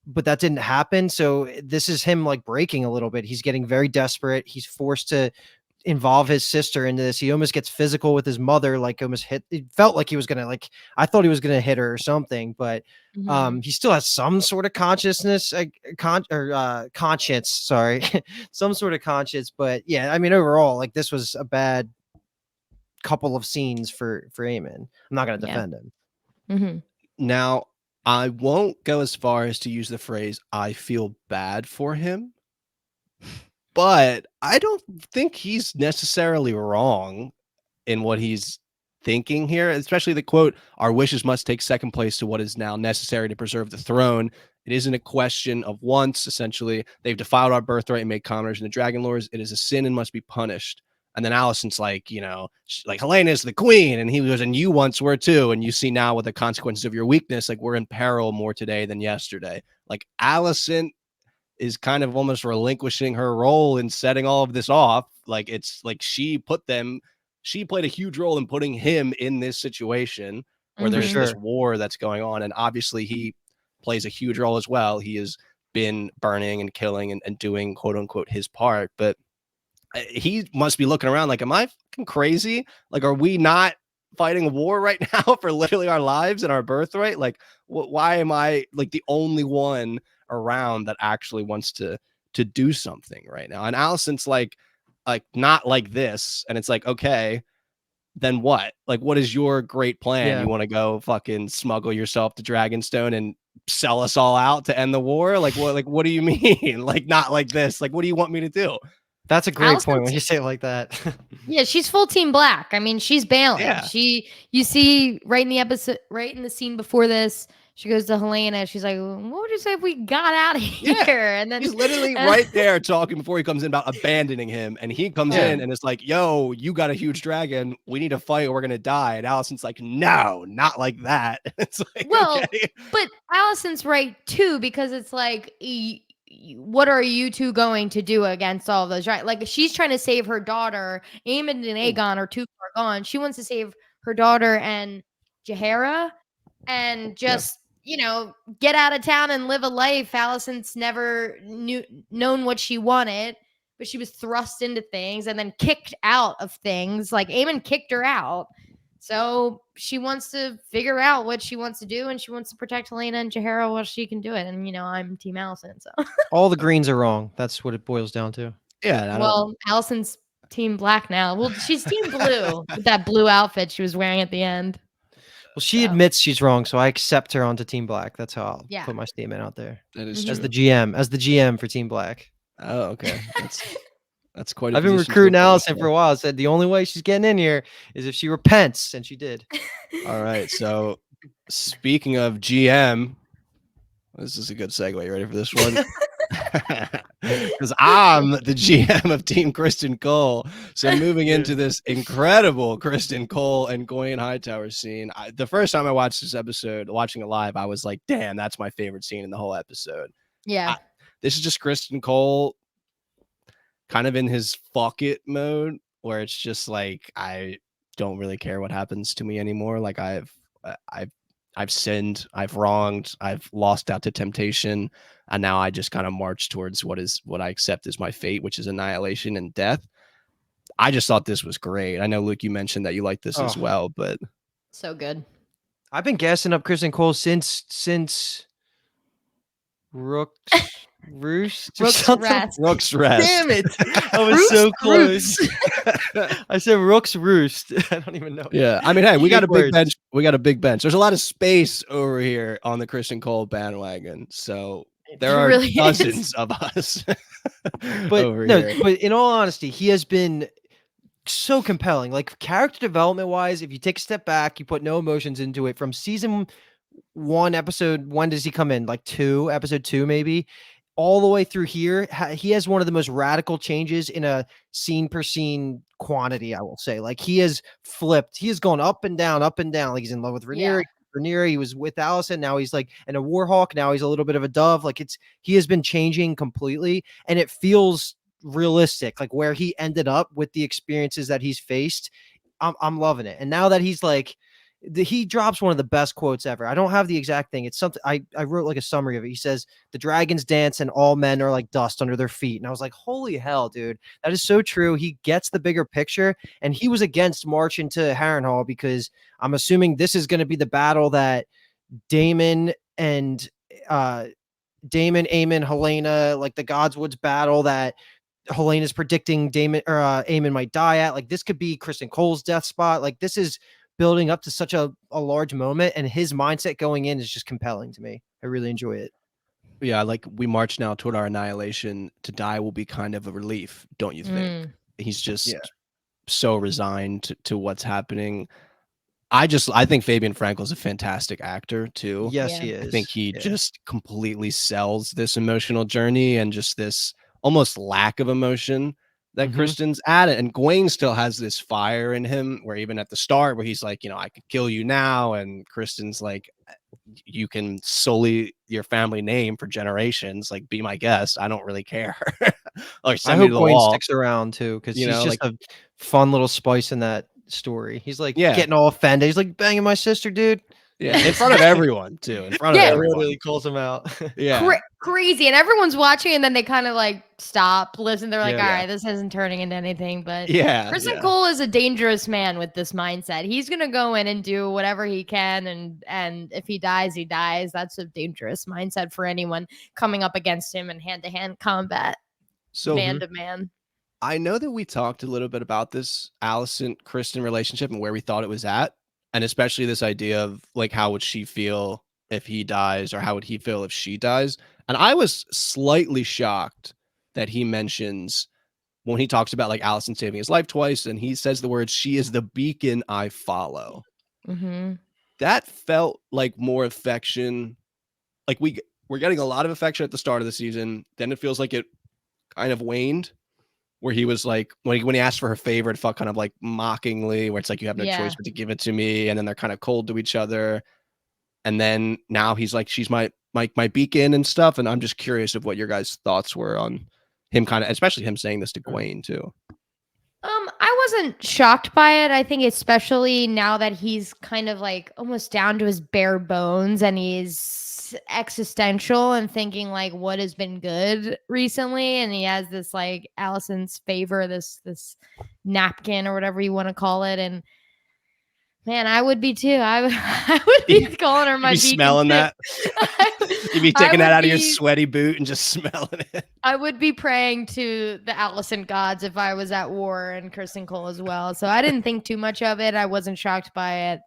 but that didn't happen. So this is him like breaking a little bit. He's getting very desperate. He's forced to involve his sister into this. He almost gets physical with his mother, like almost hit. It felt like he was gonna I thought he was gonna hit her or something, but he still has some sort of consciousness, conscience. Sorry, some sort of conscience. But yeah, I mean, overall, like this was a bad couple of scenes for Eamon. I'm not gonna defend him. Now, I won't go as far as to use the phrase "I feel bad for him," but I don't think he's necessarily wrong in what he's thinking here, especially the quote, "Our wishes must take second place to what is now necessary to preserve the throne. It isn't a question of wants, essentially. They've defiled our birthright and made commoners into dragon lords. It is a sin and must be punished." And then Alicent's like, like Helena is the queen. And he goes, and you once were too. And you see now with the consequences of your weakness, like we're in peril more today than yesterday. Like Alicent is kind of almost relinquishing her role in setting all of this off. Like it's like she played a huge role in putting him in this situation where there's this war that's going on. And obviously he plays a huge role as well. He has been burning and killing and doing quote unquote his part, but he must be looking around like, am I fucking crazy? Like, are we not fighting a war right now for literally our lives and our birthright? Like, why am I like the only one around that actually wants to do something right now? And Alicent's like not like this. And it's like, okay, then what? Like, what is your great plan? Yeah. You want to go fucking smuggle yourself to Dragonstone and sell us all out to end the war? Like, what do you mean? Like, not like this. Like, what do you want me to do? That's a great point when you say it like that. Yeah, she's full Team Black. I mean, she's bailing. Yeah. You see right in the episode, right in the scene before this, she goes to Helena. She's like, what would you say if we got out of here? Yeah. And then he's literally right there talking before he comes in about abandoning him. And he comes in and it's like, yo, you got a huge dragon. We need to fight or we're going to die. And Alicent's like, no, not like that. It's like, well, okay. But Alicent's right too, because it's like, what are you two going to do against all of those? Right? Like she's trying to save her daughter. Aemon and Aegon are too far gone. She wants to save her daughter and Jaehaera and just get out of town and live a life. Alicent's never known what she wanted, but she was thrust into things and then kicked out of things. Like Aemon kicked her out. So she wants to figure out what she wants to do, and she wants to protect Helena and Jaehaera while she can do it. And I'm Team Alicent, so all the Greens are wrong. That's what it boils down to. Yeah. Well, Alicent's Team Black now. Well, she's Team Blue with that blue outfit she was wearing at the end. Well, she admits she's wrong, so I accept her onto Team Black. That's how I'll put my statement out there. That is as the GM for Team Black. Oh, okay. That's quite. I've been recruiting Alicent for a while. I said the only way she's getting in here is if she repents, and she did. All right. So, speaking of GM, this is a good segue. You ready for this one? Because I'm the GM of Team Kristen Cole. So moving into this incredible Kristen Cole and Goyen Hightower scene. The first time I watched this episode, watching it live, I was like, damn, that's my favorite scene in the whole episode. Yeah. This is just Kristen Cole kind of in his fuck it mode, where it's just like, I don't really care what happens to me anymore. Like I've sinned, I've wronged, I've lost out to temptation, and now I just kind of march towards what I accept as my fate, which is annihilation and death. I just thought this was great. I know, Luke, you mentioned that you like this as well, but so good. I've been gassing up Kristen Cole since Rook's Roost. Rook's Rest. Damn it! I was so close. I said Rook's Roost. I don't even know. Yeah, I mean, hey, we got a big bench. We got a big bench. There's a lot of space over here on the Kristen Cole bandwagon, so there are really dozens of us. But in all honesty, he has been so compelling. Like character development wise, if you take a step back, you put no emotions into it from season 1, episode 1. Does he come in like 2, episode 2 maybe? all the way through here, he has one of the most radical changes in a scene per scene quantity, I will say. Like, he has flipped. He has gone up and down, up and down. Like, he's in love with Yeah. Rhaenyra, he was with Allison. Now he's like in a Warhawk. Now he's a little bit of a Dove. Like, he has been changing completely, and it feels realistic. Like, where he ended up with the experiences that he's faced, I'm loving it. And now that he's like, he drops one of the best quotes ever. I don't have the exact thing. It's something I wrote like a summary of it. He says, "The dragons dance and all men are like dust under their feet." And I was like, holy hell, dude. That is so true. He gets the bigger picture, and he was against March into Harrenhal because I'm assuming this is going to be the battle that Damon and uh Damon, Aemon, Helena, like the Godswoods battle that Helena's predicting Damon or Aemon might die at. Like, this could be Kristen Cole's death spot. Like, this is building up to such a large moment, and his mindset going in is just compelling to me. I really enjoy it. Yeah, like we march now toward our annihilation. To die will be kind of a relief, don't you think? He's just Yeah. so resigned to what's happening. I think Fabian Frankel's a fantastic actor too. Yes, Yeah. he I think is. he Yeah. just completely sells this emotional journey and just this almost lack of emotion that Mhm. Kristen's added. And Gawain still has this fire in him where even at the start where he's like, I could kill you now. And Kristen's like, you can sully your family name for generations. Like, be my guest. I don't really care. Or I send me hope to the Gawain wall. sticks around too, because he's just Like, a fun little spice in that story. He's like yeah, getting all offended. He's like, banging my sister, dude. yeah. In front of everyone too. In front of Yeah. everyone. Literally calls him out. Yeah. Crazy, and everyone's watching, and then they kind of like stop, listen. They're like, Yeah. "All Yeah. right, this isn't turning into anything." But Yeah. Kristen Yeah. Cole is a dangerous man with this mindset. He's gonna go in and do whatever he can, and if he dies, he dies. That's a dangerous mindset for anyone coming up against him in hand to hand combat, So man to man. I know that we talked a little bit about this Allison Kristen relationship and where we thought it was at, and especially this idea of like how would she feel if he dies or how would he feel if she dies. And I was slightly shocked that he mentions when he talks about like Allison saving his life twice and he says the words, "She is the beacon I follow." Mm-hmm. That felt like more affection. Like we're getting a lot of affection at the start of the season, then it feels like it kind of waned where he was like when he asked for her favor, it felt kind of like mockingly, where it's like you have no choice Yeah. but to give it to me, and then they're kind of cold to each other. And then now he's like, she's my beacon and stuff. And I'm just curious of what your guys' thoughts were on him, kind of, especially him saying this to Gawain too. I wasn't shocked by it. I think especially now that he's kind of like almost down to his bare bones and he's existential and thinking like what has been good recently, and he has this like Allison's favor, this napkin or whatever you want to call it, and man, I would be too. I would be calling her my You'd be beacon smelling too. that. You'd be I taking that would out of your be- sweaty boot and just smelling it. I would be praying to the Allison gods if I was at war, and Kristen Cole as well. So I didn't think too much of it. I wasn't shocked by it.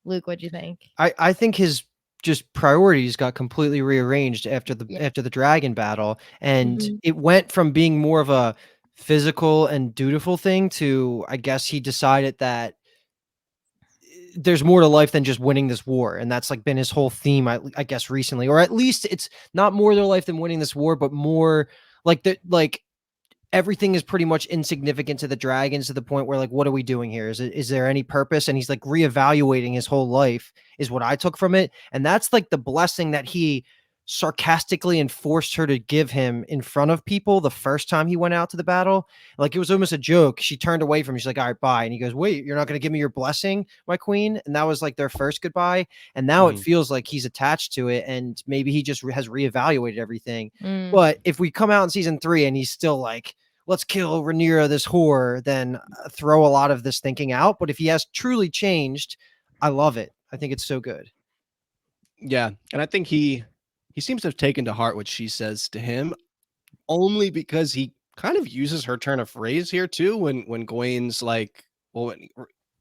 Luke, what'd you think? I think his just priorities got completely rearranged after Yeah. the dragon battle, and Mhm. it went from being more of a physical and dutiful thing to, I guess he decided that there's more to life than just winning this war, and that's like been his whole theme, I guess recently, or at least it's not more to life than winning this war, but more like everything is pretty much insignificant to the dragons, to the point where like, what are we doing here? Is there any purpose? And he's like reevaluating his whole life is what I took from it. And that's like the blessing that he sarcastically enforced her to give him in front of people the first time he went out to the battle. Like, it was almost a joke. She turned away from him. She's like, all right, bye. And he goes, wait, you're not going to give me your blessing, my queen? And that was like their first goodbye. And now it feels like he's attached to it, and maybe he just has reevaluated everything. Mm. But if we come out in season 3 and he's still like, let's kill Rhaenyra, this whore, then throw a lot of this thinking out. But if he has truly changed, I love it. I think it's so good. Yeah, and I think he seems to have taken to heart what she says to him, only because he kind of uses her turn of phrase here too. When Gawain's like, well,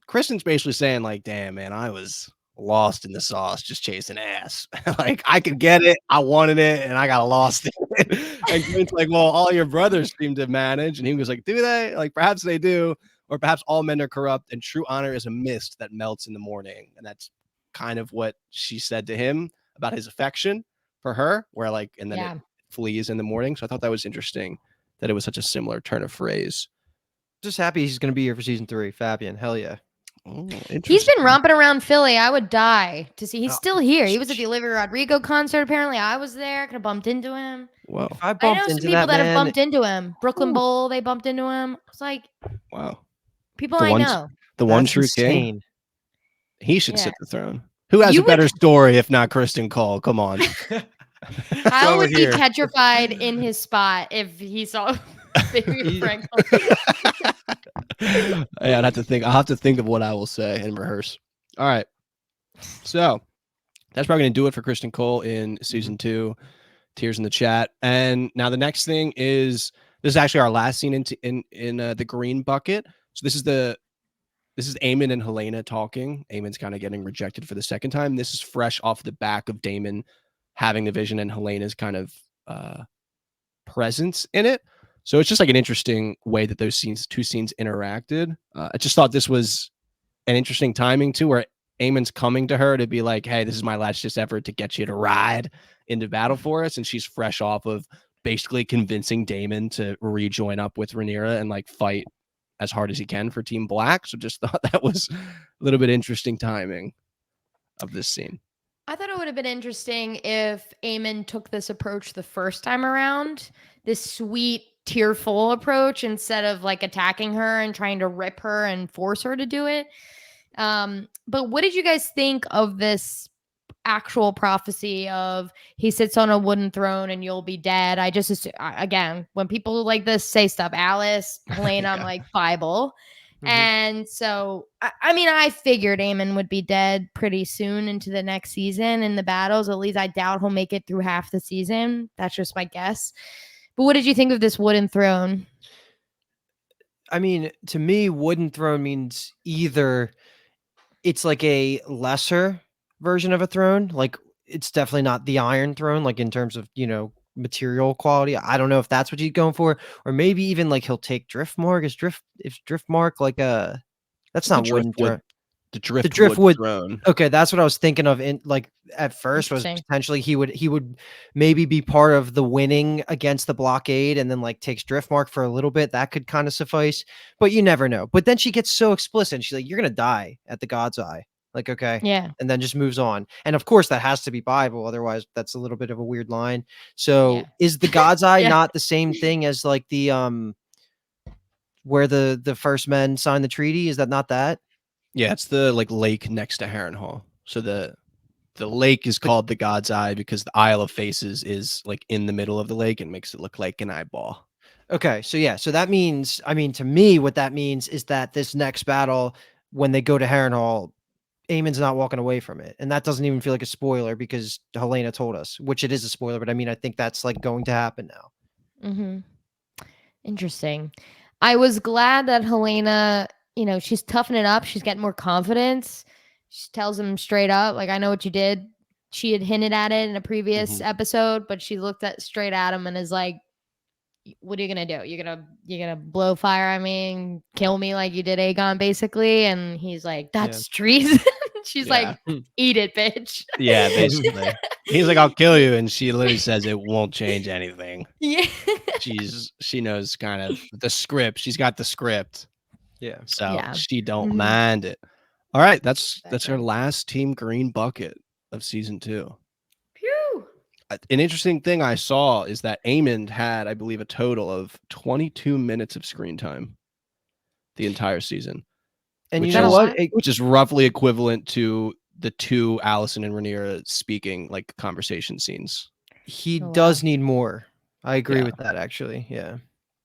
Kristen's basically saying like, "Damn man, I was lost in the sauce, just chasing ass. Like I could get it, I wanted it, and I got lost in it." And Gawain's like, "Well, all your brothers seem to manage," and he was like, "Do they? Like perhaps they do." Or perhaps all men are corrupt and true honor is a mist that melts in the morning. And that's kind of what she said to him about his affection for her, where like, and then Yeah. it fleas in the morning. So I thought that was interesting that it was such a similar turn of phrase. Just happy he's going to be here for season 3. Fabian, hell yeah. Oh, He's interesting. been romping around Philly. I would die to see. He's Oh, still here. He was at the Olivia Rodrigo concert. Apparently, I was there. Could have bumped into him. Wow. If I I bumped know some into people that that have man, bumped into him. Brooklyn Ooh. Bowl, they bumped into him. It's like Wow. people The I one, know. the one that's true king. insane. He should Yeah. sit the throne. Who has You a better would- story if not Kristen Cole? Come on. Kyle over would be here. petrified in his spot if he saw baby He- Frank. Yeah, I'll have to think of what I will say and rehearse. All right. So that's probably going to do it for Kristen Cole in season 2. Tears in the chat. And now the next thing is this is actually our last scene in the green bucket. So this is Eamon and Helena talking. Eamon's kind of getting rejected for the second time. This is fresh off the back of Daemon having the vision and Helena's kind of presence in it. So it's just like an interesting way that those two scenes interacted. I just thought this was an interesting timing too, where Eamon's coming to her to be like, hey, this is my last just effort to get you to ride into battle for us. And she's fresh off of basically convincing Daemon to rejoin up with Rhaenyra and like fight as hard as he can for Team Black. So just thought that was a little bit interesting timing of this scene. I thought it would have been interesting if Eamon took this approach the first time around, this sweet, tearful approach, instead of like attacking her and trying to rip her and force her to do it. But what did you guys think of this actual prophecy of he sits on a wooden throne and you'll be dead? I just, again, when people like this say stuff, Alice, Helena, I'm Yeah. like, Bible. Mhm. And so, I mean, I figured Eamon would be dead pretty soon into the next season in the battles. At least I doubt he'll make it through half the season. That's just my guess. But what did you think of this wooden throne? I mean, to me, wooden throne means either it's like a lesser version of a throne, like it's definitely not the Iron Throne, like in terms of, material quality. I don't know if that's what he's going for, or maybe even like he'll take Driftmark. Is Driftmark like a that's The not wooden throne. the The driftwood driftwood throne. Okay, that's what I was thinking of in like at first was Interesting. potentially he would maybe be part of the winning against the blockade and then like takes Driftmark for a little bit. That could kind of suffice, but you never know. But then she gets so explicit. She's like, "You're gonna die at the God's Eye." Like, okay, Yeah. and then just moves on. And of course, that has to be Bible. Otherwise, that's a little bit of a weird line. So, Yeah. is the God's Eye Yeah. not the same thing as like the where the first men signed the treaty? Is that not that? Yeah, it's the like lake next to Harrenhal. So the lake is called the God's Eye because the Isle of Faces is like in the middle of the lake and makes it look like an eyeball. Okay, so yeah, so that means, I mean, to me, what that means is that this next battle, when they go to Harrenhal, Aemon's not walking away from it, and that doesn't even feel like a spoiler because Helena told us, which it is a spoiler, but I mean, I think that's like going to happen now. Mm-hmm. Interesting. I was glad that Helena, she's toughening up. She's getting more confidence. She tells him straight up, like, I know what you did. She had hinted at it in a previous episode, but she looked at straight at him and is like, what are you gonna do? You're gonna blow fire on me and kill me like you did Aegon, basically. And he's like, that's treason. She's like, eat it, bitch. Yeah, basically. He's like, I'll kill you. And she literally says it won't change anything. Yeah. She knows kind of the script. She's got the script. Yeah. So Yeah. she don't Mhm. mind it. All right. That's our Exactly. last Team Green bucket of season 2. Phew. An interesting thing I saw is that Aemond had, I believe, a total of 22 minutes of screen time the entire season. And which you know is- what? Which is roughly equivalent to the two Allison and Rhaenyra speaking like conversation scenes. He Oh, does wow. need more. I agree Yeah. with that, actually. Yeah.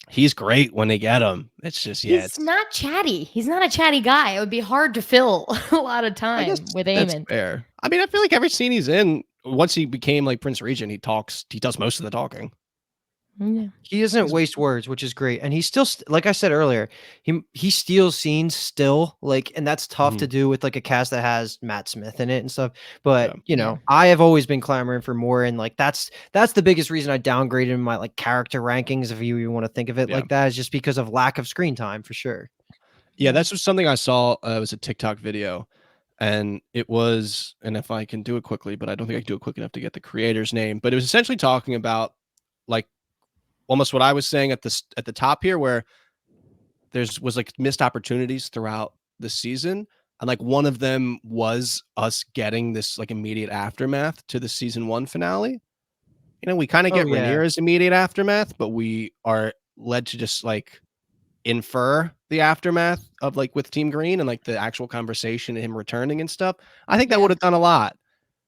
He's great when they get him. It's just He's not chatty. He's not a chatty guy. It would be hard to fill a lot of I time guess with that's Aemon. fair. I mean, I feel like every scene he's in, once he became like Prince Regent, he does most of the talking. Yeah. He doesn't He's- waste words, which is great. And he still, like I said earlier, he steals scenes still, like, and that's tough to do with like a cast that has Matt Smith in it and stuff. But Yeah. I have always been clamoring for more, and like that's the biggest reason I downgraded my like character rankings, if you even want to think of it like that, is just because of lack of screen time for sure. Yeah, that's just something I saw. It was a TikTok video, and it was, and if I can do it quickly, but I don't think I can do it quick enough to get the creator's name, but it was essentially talking about like almost what I was saying at the top here, where was like missed opportunities throughout the season. And like one of them was us getting this like immediate aftermath to the season 1 finale. We kind of Oh get yeah. Rhaenyra's immediate aftermath, but we are led to just like infer the aftermath of like with Team Green and like the actual conversation and him returning and stuff. I think that Yeah. would have done a lot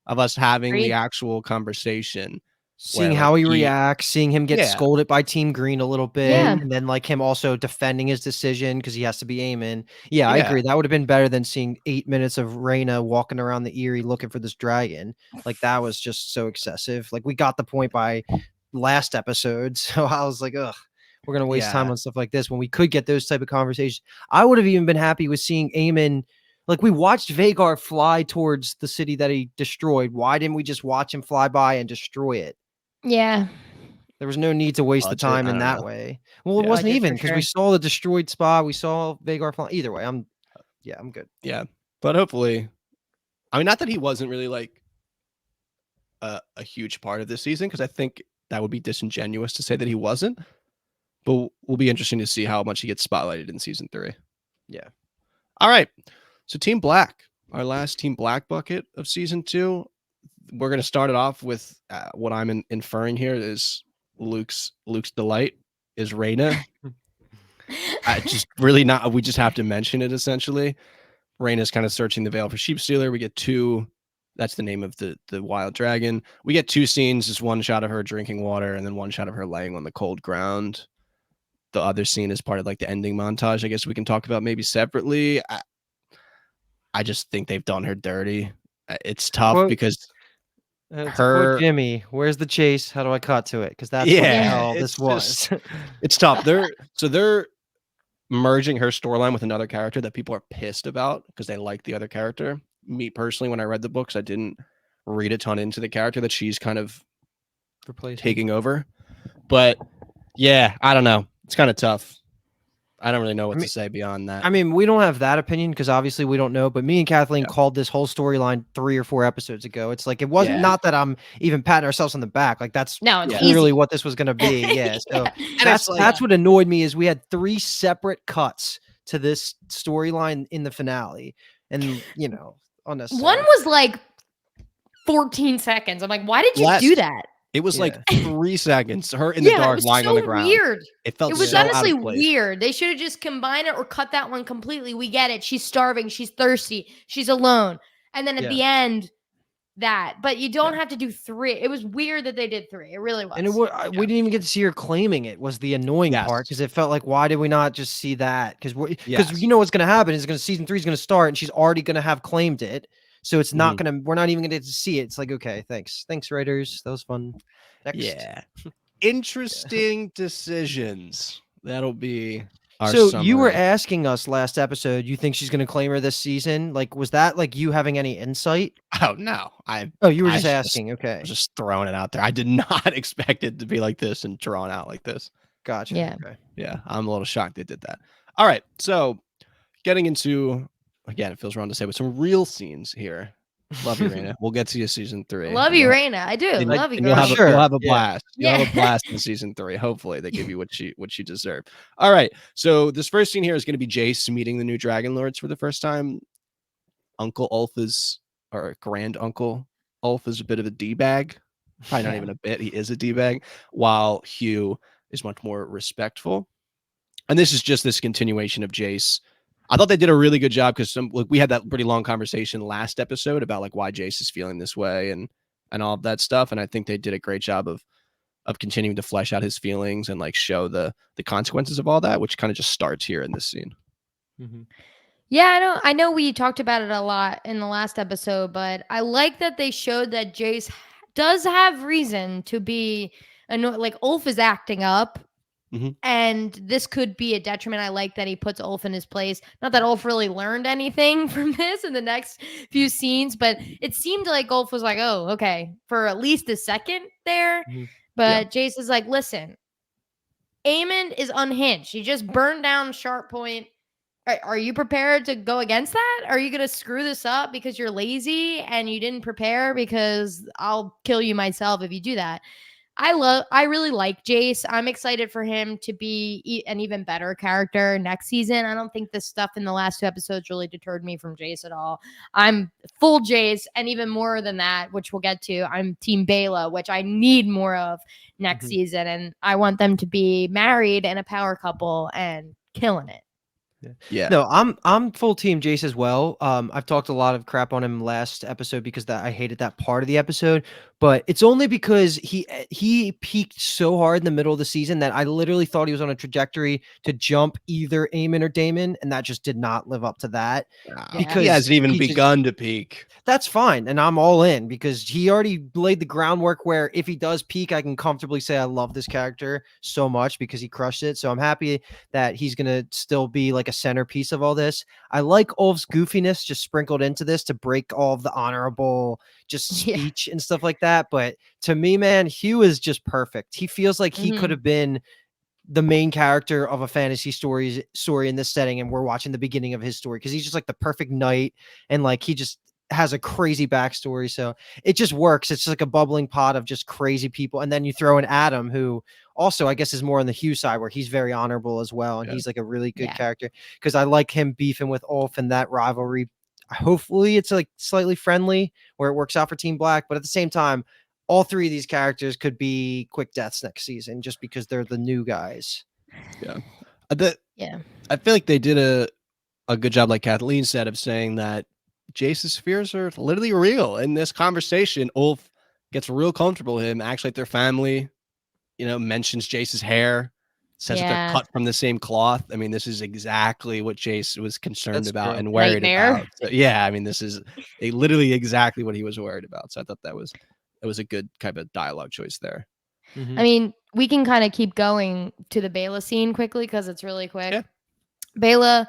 of us having the Agreed. actual conversation Seeing where like how he reacts, seeing him get yeah, scolded by Team Green a little bit, Yeah. mhm, and then like him also defending his decision because he has to be Aemon. Yeah, I yeah, agree. That would have been better than seeing 8 minutes of Reyna walking around the Eyrie looking for this dragon. Like that was just so excessive. Like we got the point by last episode, so I was like, ugh, we're gonna waste time yeah. on stuff like this when we could get those type of conversations. I would have even been happy with seeing Aemon. Like we watched Vagar fly towards the city that he destroyed. Why didn't we just watch him fly by and destroy it? Yeah. There was no need to waste the Budget, time I in don't that know. way. Well, it Yeah, wasn't Budget even for because we sure. saw the destroyed spa, we saw Vagar flying. Either way, I'm good. yeah. But hopefully, I mean, not that he wasn't really like a huge part of this season, because I think that would be disingenuous to say that he wasn't. But will be interesting to see how much he gets spotlighted in season 3. Yeah. All right. So Team Black, our last Team Black bucket of season 2. We're going to start it off with what I'm inferring here is Luke's delight is Reyna. Just really not. We just have to mention it essentially. Reyna's kind of searching the veil for Sheep Stealer. We get 2. That's the name of the wild dragon. We get 2 scenes, just one shot of her drinking water and then one shot of her laying on the cold ground. The other scene is part of like the ending montage. I guess we can talk about maybe separately. I just think they've done her dirty. It's tough Quote because to quote her, Jimmy, "Where's the chase? How do I cut to it?" Because that's what the Yeah. yeah, hell this it's just was. it's tough. They're merging her storyline with another character that people are pissed about because they like the other character. Me personally, when I read the books, I didn't read a ton into the character that she's kind of Replacing. taking over. But yeah, I don't know. It's kind of tough. I don't really know what to say beyond that. I mean, we don't have that opinion because obviously we don't know, but me and Kathleen Yeah. called this whole storyline 3 or 4 episodes ago. It's like it wasn't Yeah. not that I'm even patting ourselves on the back. Like that's No, it's clearly easy. what this was gonna be. Yeah. So And it's like, that's what annoyed me is we had 3 separate cuts to this storyline in the finale. And unnecessary. One was like 14 seconds. I'm like, why did you Less. do that? it was like Yeah. 3 seconds. Her in the Yeah, it dark, was lying on so the ground. weird. It felt It was so out honestly of place. weird. They should have just combined it or cut that one completely. We get it. She's starving. She's thirsty. She's alone. And then at Yeah. the end, that. But you don't Yeah. have to do 3. It was weird that they did 3. It really was. And we didn't even get to see her claiming it was the annoying part Yes. because it felt like why did we not just see that? Because Yes. you know what's going to happen is season 3 is going to start and she's already going to have claimed it, so it's not Mhm. going to. We're not even going to get to see it. It's like okay, thanks, writers, that was fun. Next. Yeah. Interesting decisions. That'll be our So you were summary. asking us last episode, you think she's going to claim her this season? Like, was that like you having any insight? Oh no. I Oh, you were I just just asking. Okay, was just throwing it out there. I did not expect it to be like this and drawn out like this. gotcha. Yeah. Okay. Yeah, I'm a little shocked they did that. All right. So getting into, again, it feels wrong to say, but some real scenes here. Love you, Raina. We'll get to you season 3. Love you, Raina. I do. And- Love you, and girl. you'll Sure. have a Yeah. blast. You'll have a Yeah. blast in season 3. Hopefully, they give you what you deserve. All right. So this first scene here is going to be Jace meeting the new Dragon Lords for the first time. Uncle Ulf or grand uncle Ulf is a bit of a d-bag. Probably not Yeah. even a bit. He is a d-bag. While Hugh is much more respectful. And this is just this continuation of Jace. I thought they did a really good job because we had that pretty long conversation last episode about like why Jace is feeling this way and all of that stuff. And I think they did a great job of continuing to flesh out his feelings and like show the consequences of all that, which kind of just starts here in this scene. Mhm. Yeah, I know we talked about it a lot in the last episode, but I like that they showed that Jace does have reason to be annoyed. Like Ulf is acting up, Mhm. and this could be a detriment. I like that he puts Ulf in his place. Not that Ulf really learned anything from this in the next few scenes, but it seemed like Ulf was like, "Oh, okay," for at least a second there. Mhm. But Jace is like, "Listen, Aemon is unhinged. He just burned down Sharp Point. Are you prepared to go against that? Are you going to screw this up because you're lazy and you didn't prepare? Because I'll kill you myself if you do that." I really like Jace. I'm excited for him to be an even better character next season. I don't think this stuff in the last 2 episodes really deterred me from Jace at all. I'm full Jace, and even more than that, which we'll get to. I'm Team Bela, which I need more of next season, and I want them to be married and a power couple and killing it. Yeah. No, I'm full team Jace as well. I've talked a lot of crap on him last episode because that I hated that part of the episode, but it's only because he peaked so hard in the middle of the season that I literally thought he was on a trajectory to jump either Aemon or Daemon, and that just did not live up to that. Yeah. He hasn't even he just- begun to peak. That's fine, and I'm all in because he already laid the groundwork where if he does peak, I can comfortably say I love this character so much because he crushed it. So I'm happy that he's gonna still be like a centerpiece of all this. I like Ulf's goofiness just sprinkled into this to break all of the honorable just Yeah. speech and stuff like that. But to me, man, Hugh is just perfect. He feels like he could have been the main character of a fantasy story in this setting, and we're watching the beginning of his story because he's just like the perfect knight, and like he just has a crazy backstory, so it just works. It's just like a bubbling pot of just crazy people, and then you throw in Adam, who also I guess is more on the Hugh side, where he's very honorable as well, and Yeah. he's like a really good Yeah. character because I like him beefing with Ulf and that rivalry. Hopefully, it's like slightly friendly where it works out for Team Black, but at the same time, all three of these characters could be quick deaths next season just because they're the new guys. Yeah. The, Yeah. I feel like they did a good job, like Kathleen said, of saying that Jace's fears are literally real. In this conversation, Ulf gets real comfortable with him, acts like their family, mentions Jace's hair, says that they're Yeah. cut from the same cloth. I mean, this is exactly what Jace was concerned That's about true. and worried Nightmare. about. So, yeah, I mean, this is literally exactly what he was worried about. So I thought that was a good kind of dialogue choice there. I mean, we can kind of keep going to the Bela scene quickly because it's really quick. Yeah. Bela,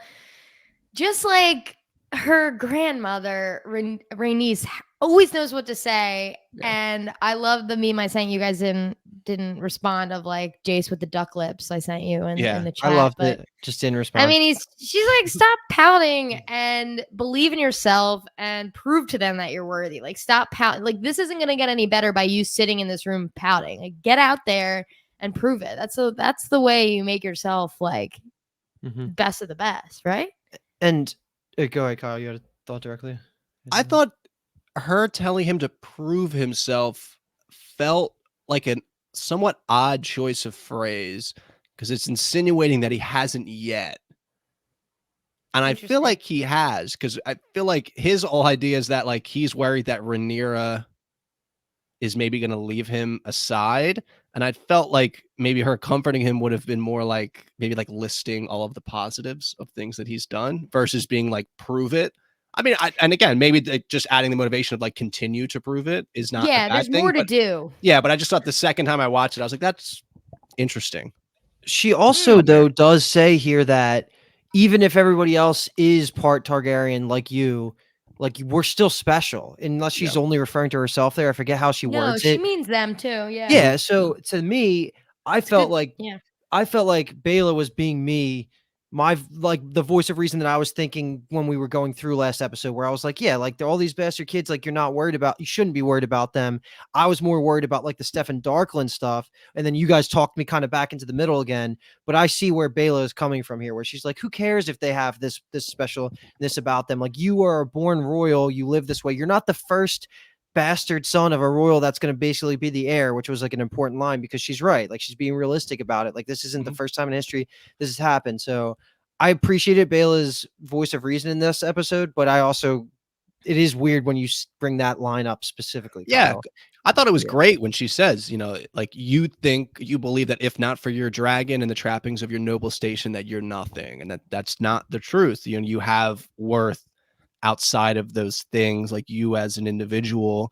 just like her grandmother, Rhaenys, always knows what to say. Yeah. And I love the meme I sent you guys didn't respond of like Jace with the duck lips I sent you in the chat. I loved but it. Just didn't respond. I mean, she's like, stop pouting and believe in yourself and prove to them that you're worthy. Like, stop pouting. Like, this isn't gonna get any better by you sitting in this room pouting. Like, get out there and prove it. That's the way you make yourself like best of the best, right? And go ahead, Kyle. You had a thought directly. I thought her telling him to prove himself felt like a somewhat odd choice of phrase because it's insinuating that he hasn't yet. And I feel like he has, because I feel like his whole idea is that like he's worried that Rhaenyra is maybe going to leave him aside. And I felt like maybe her comforting him would have been more like maybe like listing all of the positives of things that he's done versus being like, prove it. I mean, and again, maybe just adding the motivation of like continue to prove it is not a bad there's thing, more to but, do. Yeah, but I just thought the second time I watched it, I was like, that's interesting. She also though does say here that even if everybody else is part Targaryen like you, like we're still special, unless she's only referring to herself there. I forget how she No, words she it. means them too. Yeah. Yeah. So to me, I felt good. like Yeah. I felt like Bela was being me, my like the voice of reason that I was thinking when we were going through last episode, where I was like, yeah, like all these bastard kids, like you're not worried about, you shouldn't be worried about them. I was more worried about like the Stefan Darkland stuff, and then you guys talked me kind of back into the middle again. But I see where Bela is coming from here, where she's like, who cares if they have this specialness about them? Like you are a born royal, you live this way. You're not the first bastard son of a royal that's going to basically be the heir, which was like an important line because she's right. Like she's being realistic about it. Like this isn't the first time in history this has happened. So I appreciated Bela's voice of reason in this episode, but I also, it is weird when you bring that line up specifically. Yeah. Kyle. I thought it was great when she says, like you believe that if not for your dragon and the trappings of your noble station, that you're nothing. And that's not the truth. You have worth outside of those things. Like you as an individual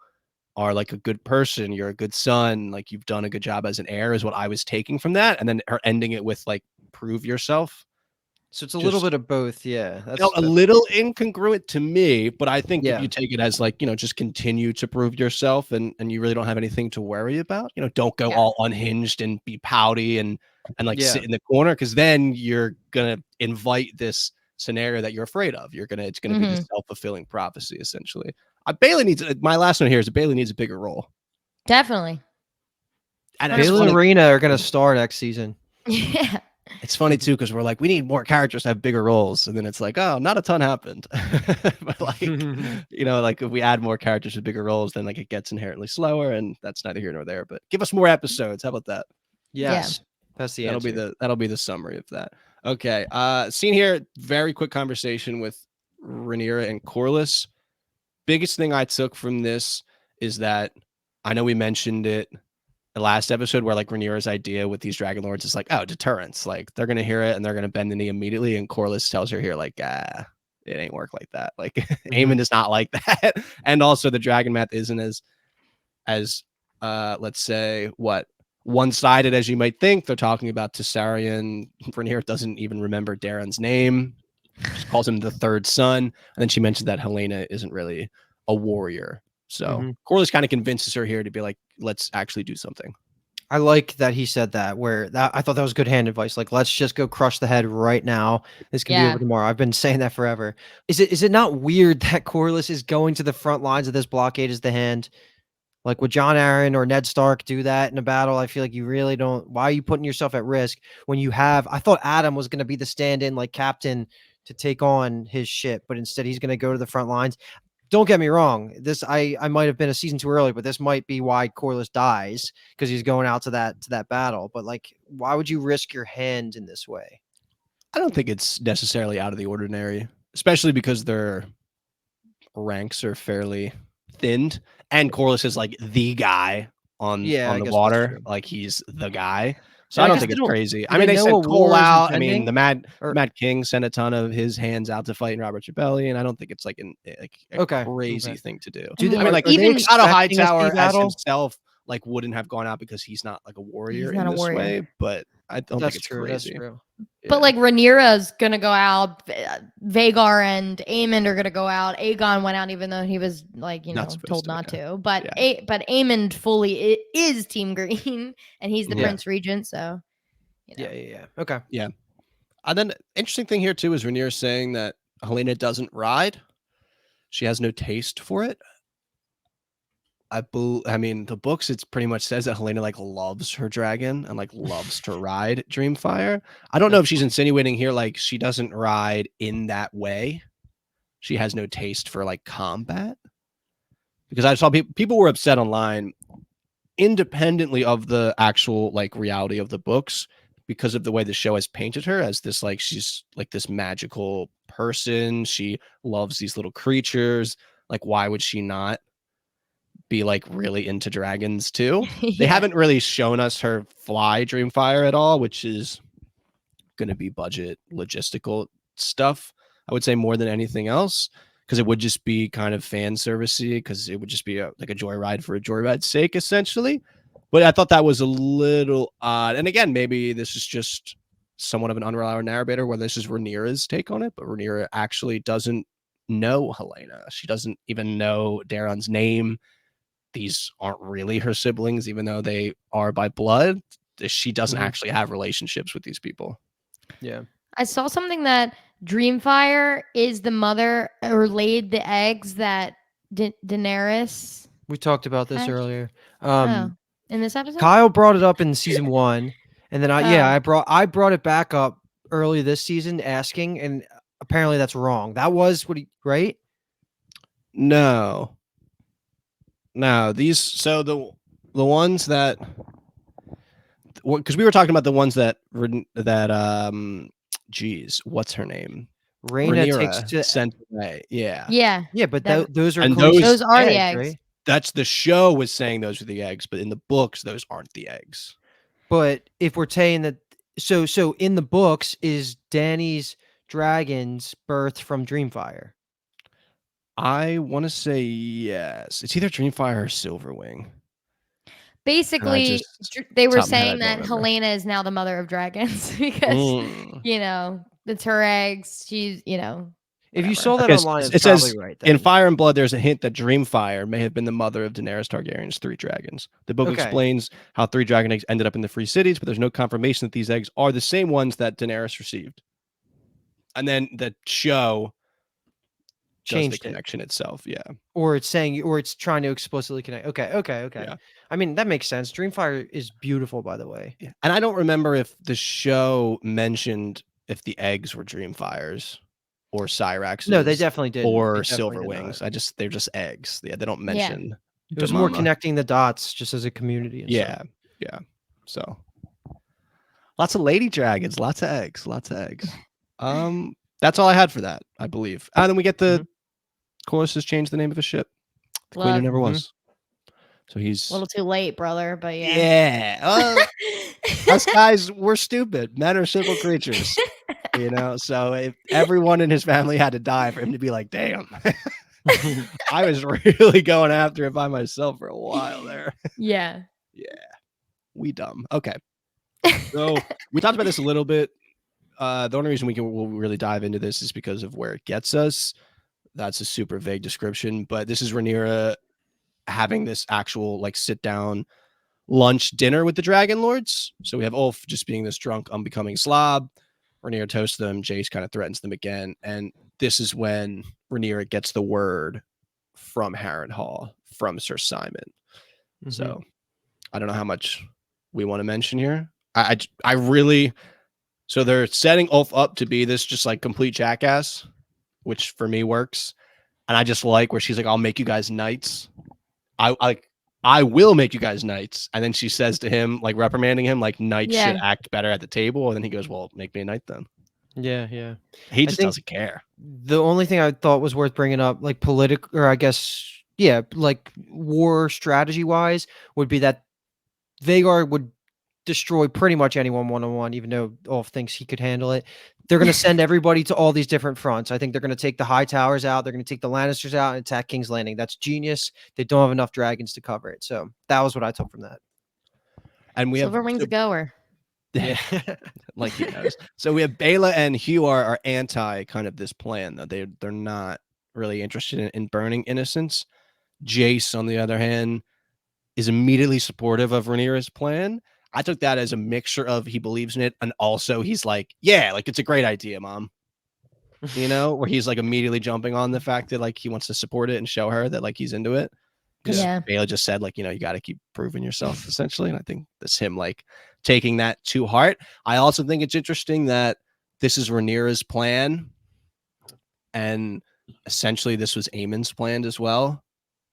are like a good person. You're a good son. Like you've done a good job as an heir is what I was taking from that. And then her ending it with like, prove yourself. So it's a little bit of both. Yeah. That's A little incongruent to me, but I think if Yeah. you take it as like, just continue to prove yourself and you really don't have anything to worry about, don't go all unhinged and be pouty and like sit in the corner, because then you're going to invite this scenario that you're afraid of. It's going to be this self-fulfilling prophecy, essentially. Bailey needs, my last one here is that Bailey needs a bigger role. Definitely. And it's Baylor and funny. Arena are gonna star next season. Yeah. It's funny too because we're like, we need more characters to have bigger roles, and then it's like, oh, not a ton happened. But like, like if we add more characters with bigger roles, then like it gets inherently slower, and that's neither here nor there. But give us more episodes. How about that? Yes, that's the answer. That'll be the summary of that. Okay. Scene here. Very quick conversation with Rhaenyra and Corlys. Biggest thing I took from this is that I know we mentioned it the last episode where like Rhaenyra's idea with these Dragon Lords is like, oh, deterrence. Like they're gonna hear it and they're gonna bend the knee immediately. And Corlys tells her here, like, it ain't work like that. Like Aemon is not like that. And also the dragon math isn't as let's say what one-sided as you might think. They're talking about Tessarion. Rhaenyra doesn't even remember Darren's name. She calls him the third son. And then she mentioned that Helena isn't really a warrior. So Corlys kind of convinces her here to be like, let's actually do something. I like that he said that. I thought that was good hand advice. Like, let's just go crush the head right now. This can be over tomorrow. I've been saying that forever. Is it not weird that Corlys is going to the front lines of this blockade as the hand? Like, would Jon Arryn or Ned Stark do that in a battle? I feel like you really don't. Why are you putting yourself at risk when you have? I thought Adam was going to be the stand-in, like captain, to take on his ship, but instead he's going to go to the front lines. Don't get me wrong. I might have been a season too early, but this might be why Corlys dies because he's going out to that battle. But like, why would you risk your hand in this way? I don't think it's necessarily out of the ordinary, especially because their ranks are fairly thinned, and Corlys is like the guy on the water. Like he's the guy. So I don't think it's crazy. I mean, they sent Cole out. I mean, the Mad King sent a ton of his hands out to fight in Robert's Rebellion. I don't think it's like a crazy thing to do. I mean, like even Otto Hightower as himself, like wouldn't have gone out because he's not like a warrior in this way. But I don't think it's crazy. That's true. But like Rhaenyra's gonna go out, Vhagar and Aemond are gonna go out. Aegon went out even though he was like told not to. But but Aemond fully is Team Green, and he's the Prince Regent. So yeah. Okay. Yeah. And then interesting thing here too is Rhaenyra saying that Helena doesn't ride. She has no taste for it. I mean, the books, it's pretty much says that Helena like loves her dragon and like loves to ride Dreamfire. I don't know if she's insinuating here like she doesn't ride in that way. She has no taste for like combat. Because I saw people were upset online independently of the actual like reality of the books because of the way the show has painted her as this like she's like this magical person. She loves these little creatures. Like, why would she not be like really into dragons too? They haven't really shown us her fly Dreamfire at all, which is going to be budget logistical stuff, I would say, more than anything else, because it would just be kind of fan servicey, because it would just be like a joyride for a joyride's sake essentially. But I thought that was a little odd, and again, maybe this is just somewhat of an unreliable narrator where this is Rhaenyra's take on it, but Rhaenyra actually doesn't know Helena. She doesn't even know Daeron's name. These aren't really her siblings, even though they are by blood. She doesn't actually have relationships with these people. Yeah. I saw something that Dreamfire is the mother or laid the eggs that Daenerys. We talked about this earlier. In this episode? Kyle brought it up in season 1. And then I brought it back up early this season asking, and apparently that's wrong. That was what right? No, these, so the ones that, because we were talking about the ones that geez, what's her name? Rhaenyra sent away. Yeah. But those are those are the eggs. right? That's the show was saying those are the eggs, but in the books those aren't the eggs. But if we're saying that, so in the books, is Dany's dragons birthed from Dreamfire? I want to say yes. It's either Dreamfire or Silverwing. Basically, they were saying that Helena is now the mother of dragons because it's her eggs. She's If you saw that online, it says right. In Fire and Blood, there's a hint that Dreamfire may have been the mother of Daenerys Targaryen's 3 dragons. The book explains how 3 dragon eggs ended up in the Free Cities, but there's no confirmation that these eggs are the same ones that Daenerys received. And then the show does the changed it, connection itself. Yeah. or it's saying, or it's trying to explicitly connect. Okay. Yeah. I mean, that makes sense. Dreamfire is beautiful, by the way. Yeah. And I don't remember if the show mentioned if the eggs were Dreamfires or No, they Cyraxes definitely didn't. They or definitely Silver did not. Wings. They're just eggs. Yeah, they don't Yeah. mention It was more Mama. connecting the dots, just as a community and stuff. Yeah. So lots of lady dragons, lots of eggs, lots of eggs. That's all I had for that, I believe. And then we get the Corus has changed the name of his ship. The Queen who Love. never was. So A he's little too late, brother, but yeah. yeah. Us guys, we're stupid. Men are simple creatures. So if everyone in his family had to die for him to be like, damn, I was really going after it by myself for a while there. Yeah. Yeah, we dumb. Okay, so we talked about this a little bit. The only reason we'll really dive into this is because of where it gets us. That's a super vague description, but this is Rhaenyra having this actual like sit down lunch dinner with the Dragon Lords. So we have Ulf just being this drunk, unbecoming slob. Rhaenyra toasts them. Jace kind of threatens them again. And this is when Rhaenyra gets the word from Harrenhal, from Sir Simon. So I don't know how much we want to mention here. I really, so they're setting Ulf up to be this just like complete jackass, which for me works. And I just like where she's like, I'll make you guys knights. I will make you guys knights. And then she says to him, like reprimanding him, like knights should act better at the table. And then he goes, well, make me a knight then. Yeah. He just doesn't care. The only thing I thought was worth bringing up, like political, or I guess, yeah, like war strategy wise, would be that Vagar would destroy pretty much anyone one-on-one, even though Ulf thinks he could handle it. They're going to send everybody to all these different fronts. I think they're going to take the High Towers out. They're going to take the Lannisters out and attack King's Landing. That's genius. They don't have enough dragons to cover it. So that was what I took from that. And we Silver have Wings a goer. Yeah, like he knows. So we have Bela and Hugh are anti kind of this plan, though. They're not really interested in burning innocents. Jace, on the other hand, is immediately supportive of Rhaenyra's plan. I took that as a mixture of he believes in it, and also he's like, yeah, like it's a great idea, Mom. Where he's like immediately jumping on the fact that like he wants to support it and show her that like he's into it. Because Bela just said like, you got to keep proving yourself essentially. And I think that's him like taking that to heart. I also think it's interesting that this is Rhaenyra's plan. And essentially this was Aemon's plan as well.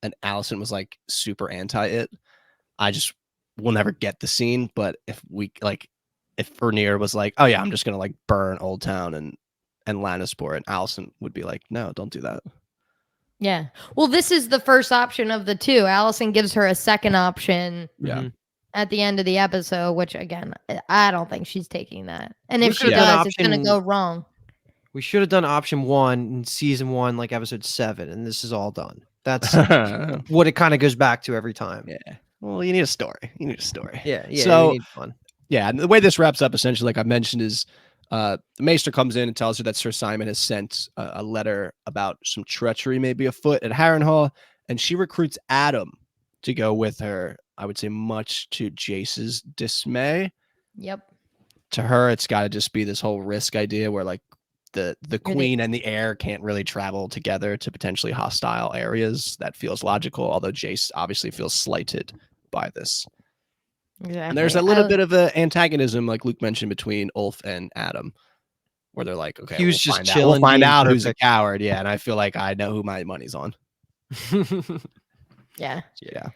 And Alicent was like super anti it. I just will never get the scene. But if Rhaenyra was like, oh yeah, I'm just going to like burn Old Town and Lannisport, and Alicent would be like, no, don't do that. Yeah. Well, this is the first option of the two. Alicent gives her a second option at the end of the episode, which again, I don't think she's taking that. And if she does, it's going to go wrong. We should have done option 1 in season 1, like episode 7, and this is all done. That's what it kind of goes back to every time. Yeah. Well, you need a story. Yeah. So, we need fun. Yeah, and the way this wraps up, essentially, like I mentioned, is the Maester comes in and tells her that Sir Simon has sent a letter about some treachery maybe afoot at Harrenhal, and she recruits Adam to go with her, I would say much to Jace's dismay. Yep. To her, it's got to just be this whole risk idea where like the queen and the heir can't really travel together to potentially hostile areas. That feels logical, although Jace obviously feels slighted by this. Exactly. And there's a little bit of an antagonism, like Luke mentioned, between Ulf and Adam, where they're like, okay, Hugh's just chilling, we'll find out who's a coward. Yeah, and I feel like I know who my money's on. Yeah.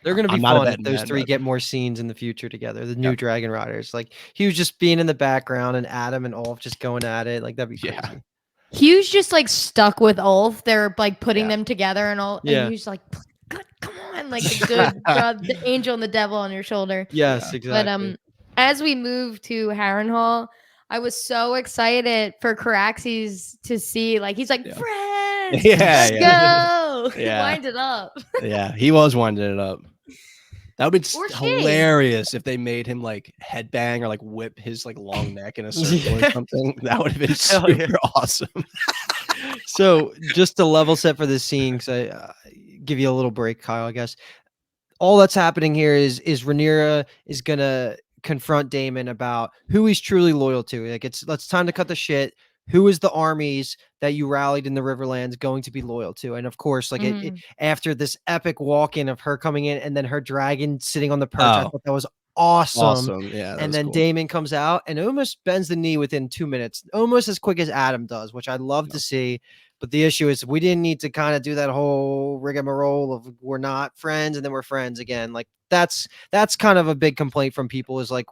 They're going to be fun if those three get more scenes in the future together. The new Dragon Riders, like Hugh's just being in the background and Adam and Ulf just going at it. Like that'd be crazy. Hugh's just like stuck with Ulf. They're like putting them together and all. Yeah. And Hugh's like, God, come on, like the good God, the angel and the devil on your shoulder. Yes, exactly. But as we move to Harrenhal, I was so excited for Caraxes to see, like, he's like, friends, let's go. Wind it up. Yeah, he was winding it up. That would be hilarious if they made him like headbang or like whip his like long neck in a circle or something. That would have been super awesome. So just to level set for this scene, because I give you a little break, Kyle, I guess. All that's happening here is Rhaenyra is gonna confront Daemon about who he's truly loyal to. Like it's time to cut the shit. who is the armies that you rallied in the Riverlands going to be loyal to? And of course, like Mhm. after this epic walk-in of her coming in and then her dragon sitting on the perch, I Oh, thought that was awesome. awesome. Yeah, that And was then cool. Damon comes out and almost bends the knee within 2 minutes, almost as quick as Adam does, which I love to Yeah. see. But the issue is we didn't need to kind of do that whole rigmarole of we're not friends and then we're friends again. Like that's kind of a big complaint from people is like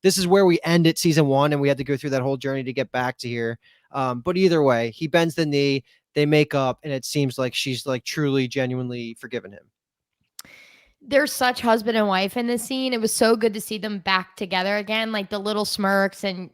this is where we ended season one and we had to go through that whole journey to get back to here. But either way, he bends the knee, they make up, and it seems like she's like truly, genuinely forgiven him. They're such husband and wife in this scene. It was so good to see them back together again, like the little smirks and,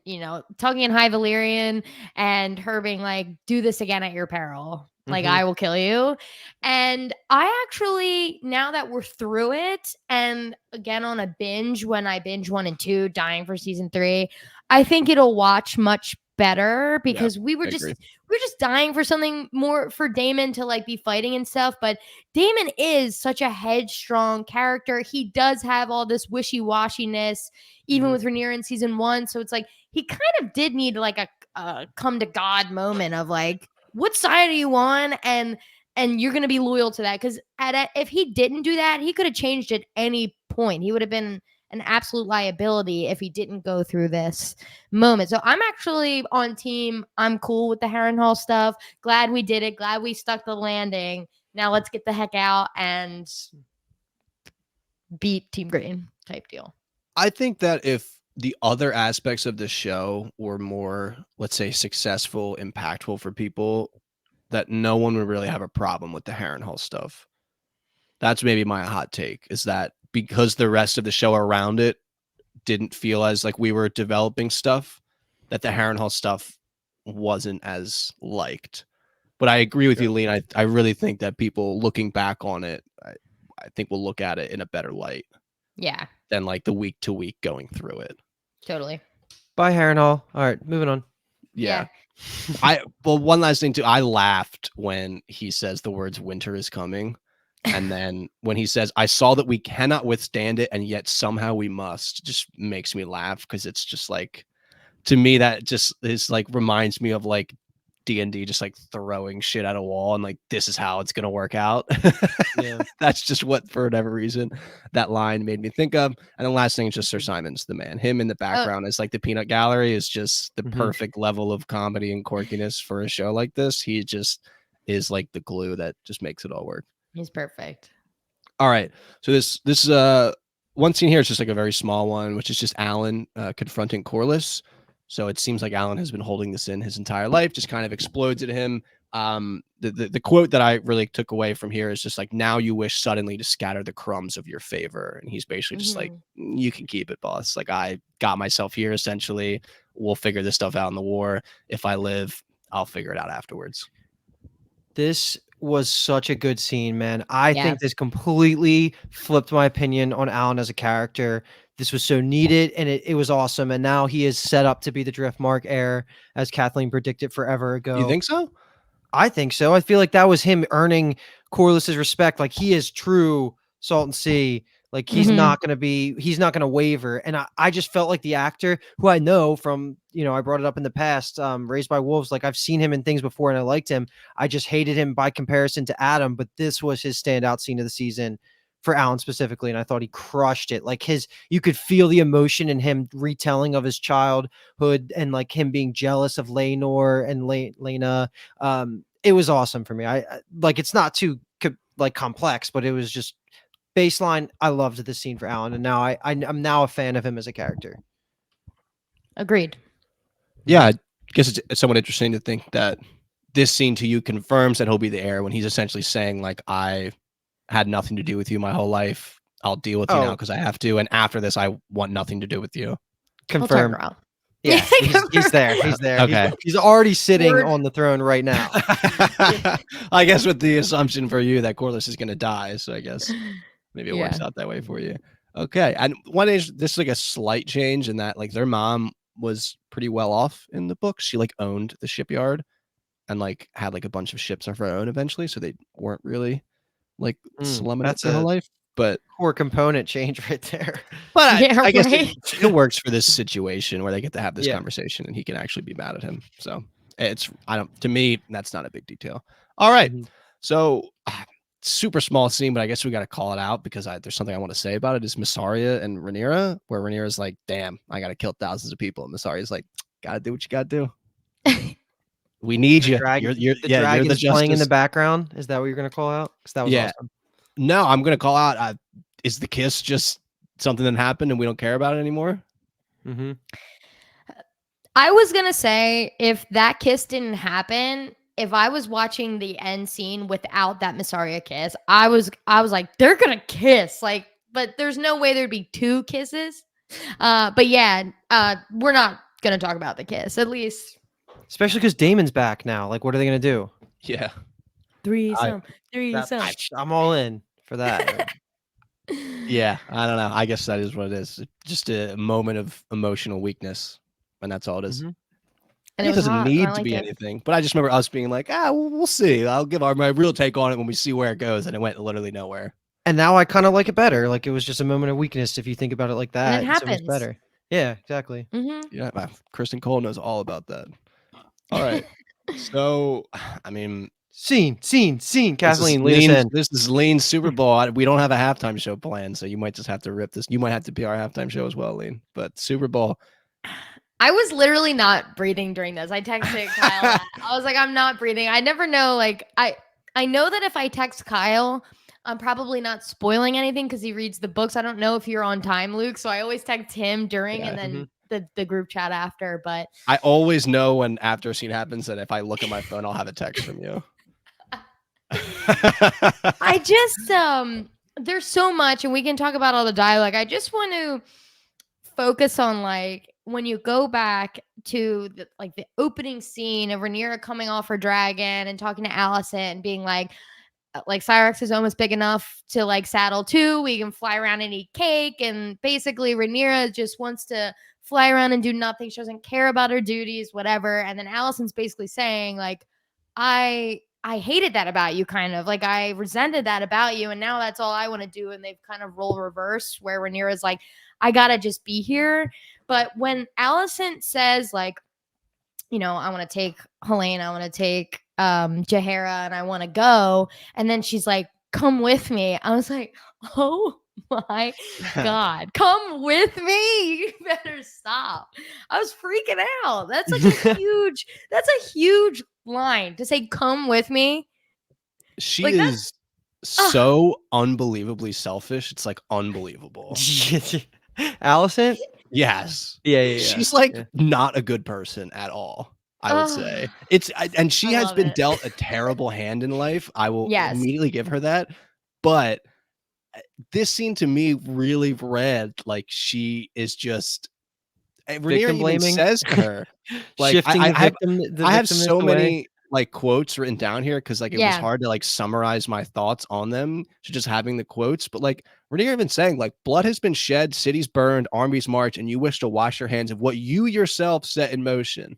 tugging in High Valyrian and her being like, do this again at your peril. Like, Mhm. I will kill you. And I actually, now that we're through it, and again on a binge, when I binge 1 and 2, dying for season 3, I think it'll watch much better Yeah, because we were I agree. just dying for something more for Damon to like be fighting and stuff. But Damon is such a headstrong character. He does have all this wishy-washiness, even Mhm. with Rhaenyra in season 1. So it's like he kind of did need like a come to God moment of like, what side are you on? And you're gonna be loyal to that because if he didn't do that, he could have changed at any point. He would have been an absolute liability if he didn't go through this moment. So I'm actually on team. I'm cool with the Harrenhal stuff. Glad we did it. Glad we stuck the landing. Now let's get the heck out and beat Team Green type deal. I think that if the other aspects of the show were more, let's say, successful, impactful for people, that no one would really have a problem with the Harrenhal stuff. That's maybe my hot take, is that because the rest of the show around it didn't feel as like we were developing stuff, that the Harrenhal stuff wasn't as liked. But I agree with Sure. you, Lean. I really think that people looking back on it, I think will look at it in a better light Yeah, than like the week to week going through it. totally. Bye, Harrenhal. All right, moving on. Yeah. Yeah. Well, one last thing too. I laughed when he says the words winter is coming. And then when he says, I saw that we cannot withstand it, and yet somehow we must, just makes me laugh because it's just like, to me, that just is like reminds me of like D&D just like throwing shit at a wall and like, this is how it's going to work out. Yeah. That's just what, for whatever reason, that line made me think of. And the last thing is just Sir Simon's the man. Him in the Oh, background is like the peanut gallery is just the Mhm. perfect level of comedy and quirkiness for a show like this. He just is like the glue that just makes it all work. he's perfect. All right. So this one scene here is just like a very small one, which is just Alan confronting Corliss. So it seems like Alan has been holding this in his entire life, just kind of explodes at him. The quote that I really took away from here is just like, now you wish suddenly to scatter the crumbs of your favor. And he's basically just like, you can keep it, boss. Like, I got myself here essentially. We'll figure this stuff out in the war. If I live, I'll figure it out afterwards. This was such a good scene, man. I Yeah. think this completely flipped my opinion on Alan as a character. This was so needed and it was awesome. And now he is set up to be the Driftmark heir, as Kathleen predicted forever You ago. think so? I think so. I feel like that was him earning Corliss's respect. Like he is true Salton Sea. Like Mhm. he's not gonna waver. And I just felt like the actor who I know from, I brought it up in the past, Raised by Wolves. Like I've seen him in things before and I liked him. I just hated him by comparison to Adam, but this was his standout scene of the season for Alan specifically. And I thought he crushed it. Like you could feel the emotion in him retelling of his childhood and like him being jealous of Laenor and Lena. It was awesome for me. I like it's not too like complex, but it was just baseline. I loved this scene for Alan, and now I'm now a fan of him as a character. Agreed. Yeah, I guess it's somewhat interesting to think that this scene to you confirms that he'll be the heir when he's essentially saying, like, I had nothing to do with you my whole life. I'll deal with you now Oh, because I have to. And after this, I want nothing to do with you. He'll turn confirmed. around. Yeah, he's there. He's there. Okay. He's already sitting Word. on the throne right now. I guess with the assumption for you that Corliss is going to die. So I guess maybe it works Yeah. out that way for you. Okay. And one is this is like a slight change in that like their mom was pretty well off in the book. She like owned the shipyard and like had like a bunch of ships of her own eventually. So they weren't really like slumming it That's their whole a life. But core component change right there. Yeah, I guess right? it works for this situation where they get to have this Yeah. conversation and he can actually be mad at him. So To me, that's not a big detail. All right. Mhm. So super small scene, but I guess we got to call it out because there's something I want to say about it. Is Missaria and Rhaenyra, where Rhaenyra's like, damn, I got to kill thousands of people. And Misaria's like, gotta do what you gotta do. We need you. You're the Dragons playing in the justice. background. Is that what you're gonna call out? Because that was Yeah. awesome. No, I'm gonna call out. Is the kiss just something that happened and we don't care about it anymore? Mm-hmm. I was gonna say, if that kiss didn't happen, if I was watching the end scene without that Missaria kiss, I was like, they're gonna kiss, like, but there's no way there'd be two kisses. But yeah, we're not gonna talk about the kiss, at least. Especially because Damon's back now. Like, what are they gonna do? Yeah. Threesome. I'm all in for that. Yeah, I don't know. I guess that is what it is. Just a moment of emotional weakness, and that's all it is. Mm-hmm. And It it was doesn't hot. And I need to liked be it. anything, but I just remember us being like, we'll see. I'll give my real take on it when we see where it goes, and it went literally nowhere. And now I kind of like it better. Like, it was just a moment of weakness if you think about it like And that. it It's almost happens. better. Yeah, exactly. Mm-hmm. Yeah, Kristen Cole knows all about that. All right, so I mean, Scene. Kathleen, lead us in. This is Lean's Super Bowl. We don't have a halftime show planned, so you might just have to rip this. You might have to be our halftime show as well, Lean. But Super Bowl. I was literally not breathing during this. I texted Kyle that. I was like, I'm not breathing. I never know. Like, I know that if I text Kyle, I'm probably not spoiling anything because he reads the books. I don't know if you're on time, Luke. So I always text him during and then the group chat after. But I always know when after a scene happens that if I look at my phone, I'll have a text from you. I just there's so much, and we can talk about all the dialogue. I just want to focus on, like, when you go back to the opening scene of Rhaenyra coming off her dragon and talking to Alicent and being like Cyrex is almost big enough to like saddle too. We can fly around and eat cake, and basically Rhaenyra just wants to fly around and do nothing. She doesn't care about her duties, whatever. And then Allison's basically saying like, I hated that about you, kind of like I resented that about you, and now that's all I want to do. And they've kind of role reversed where Rhaenyra's like, I gotta just be here. But when Alicent says like, I want to take Helene, I want to take Jaehaera, and I want to go, and then she's like, come with me. I was like, oh my God, come with me. You better stop. I was freaking out. That's like that's a huge line to say, come with me. She Like, is so unbelievably selfish. It's like unbelievable. Alicent? Yes. Yeah. She's like not a good person at all, I would say. And she I has love been it. dealt a terrible hand in life. I will Yes. immediately give her that. But this scene to me really read like she is just Rhaenyra Victim even blaming? says to her, like, Shifting the victim. I have victimist so away. many like quotes written down here because like it was Yeah. hard to like summarize my thoughts on them. So just having the quotes, but like Rhaenyra even saying like blood has been shed, cities burned, armies march, and you wish to wash your hands of what you yourself set in motion.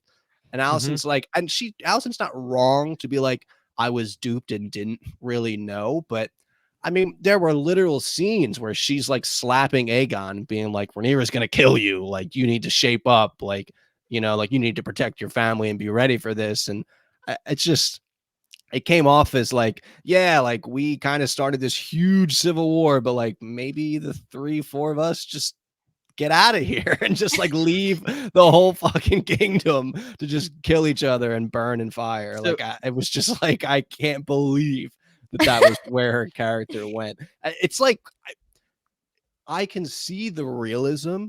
And Alicent's like, and Alicent's not wrong to be like, I was duped and didn't really know, but I mean, there were literal scenes where she's like slapping Aegon, being like, Rhaenyra's gonna kill you. Like, you need to shape up. Like, like you need to protect your family and be ready for this. And it's just, it came off as like, yeah, like we kind of started this huge civil war, but like maybe the 3-4 of us just get out of here and just like leave the whole fucking kingdom to just kill each other and burn and fire. So, like it was just like, I can't believe that was where her character went. It's like I can see the realism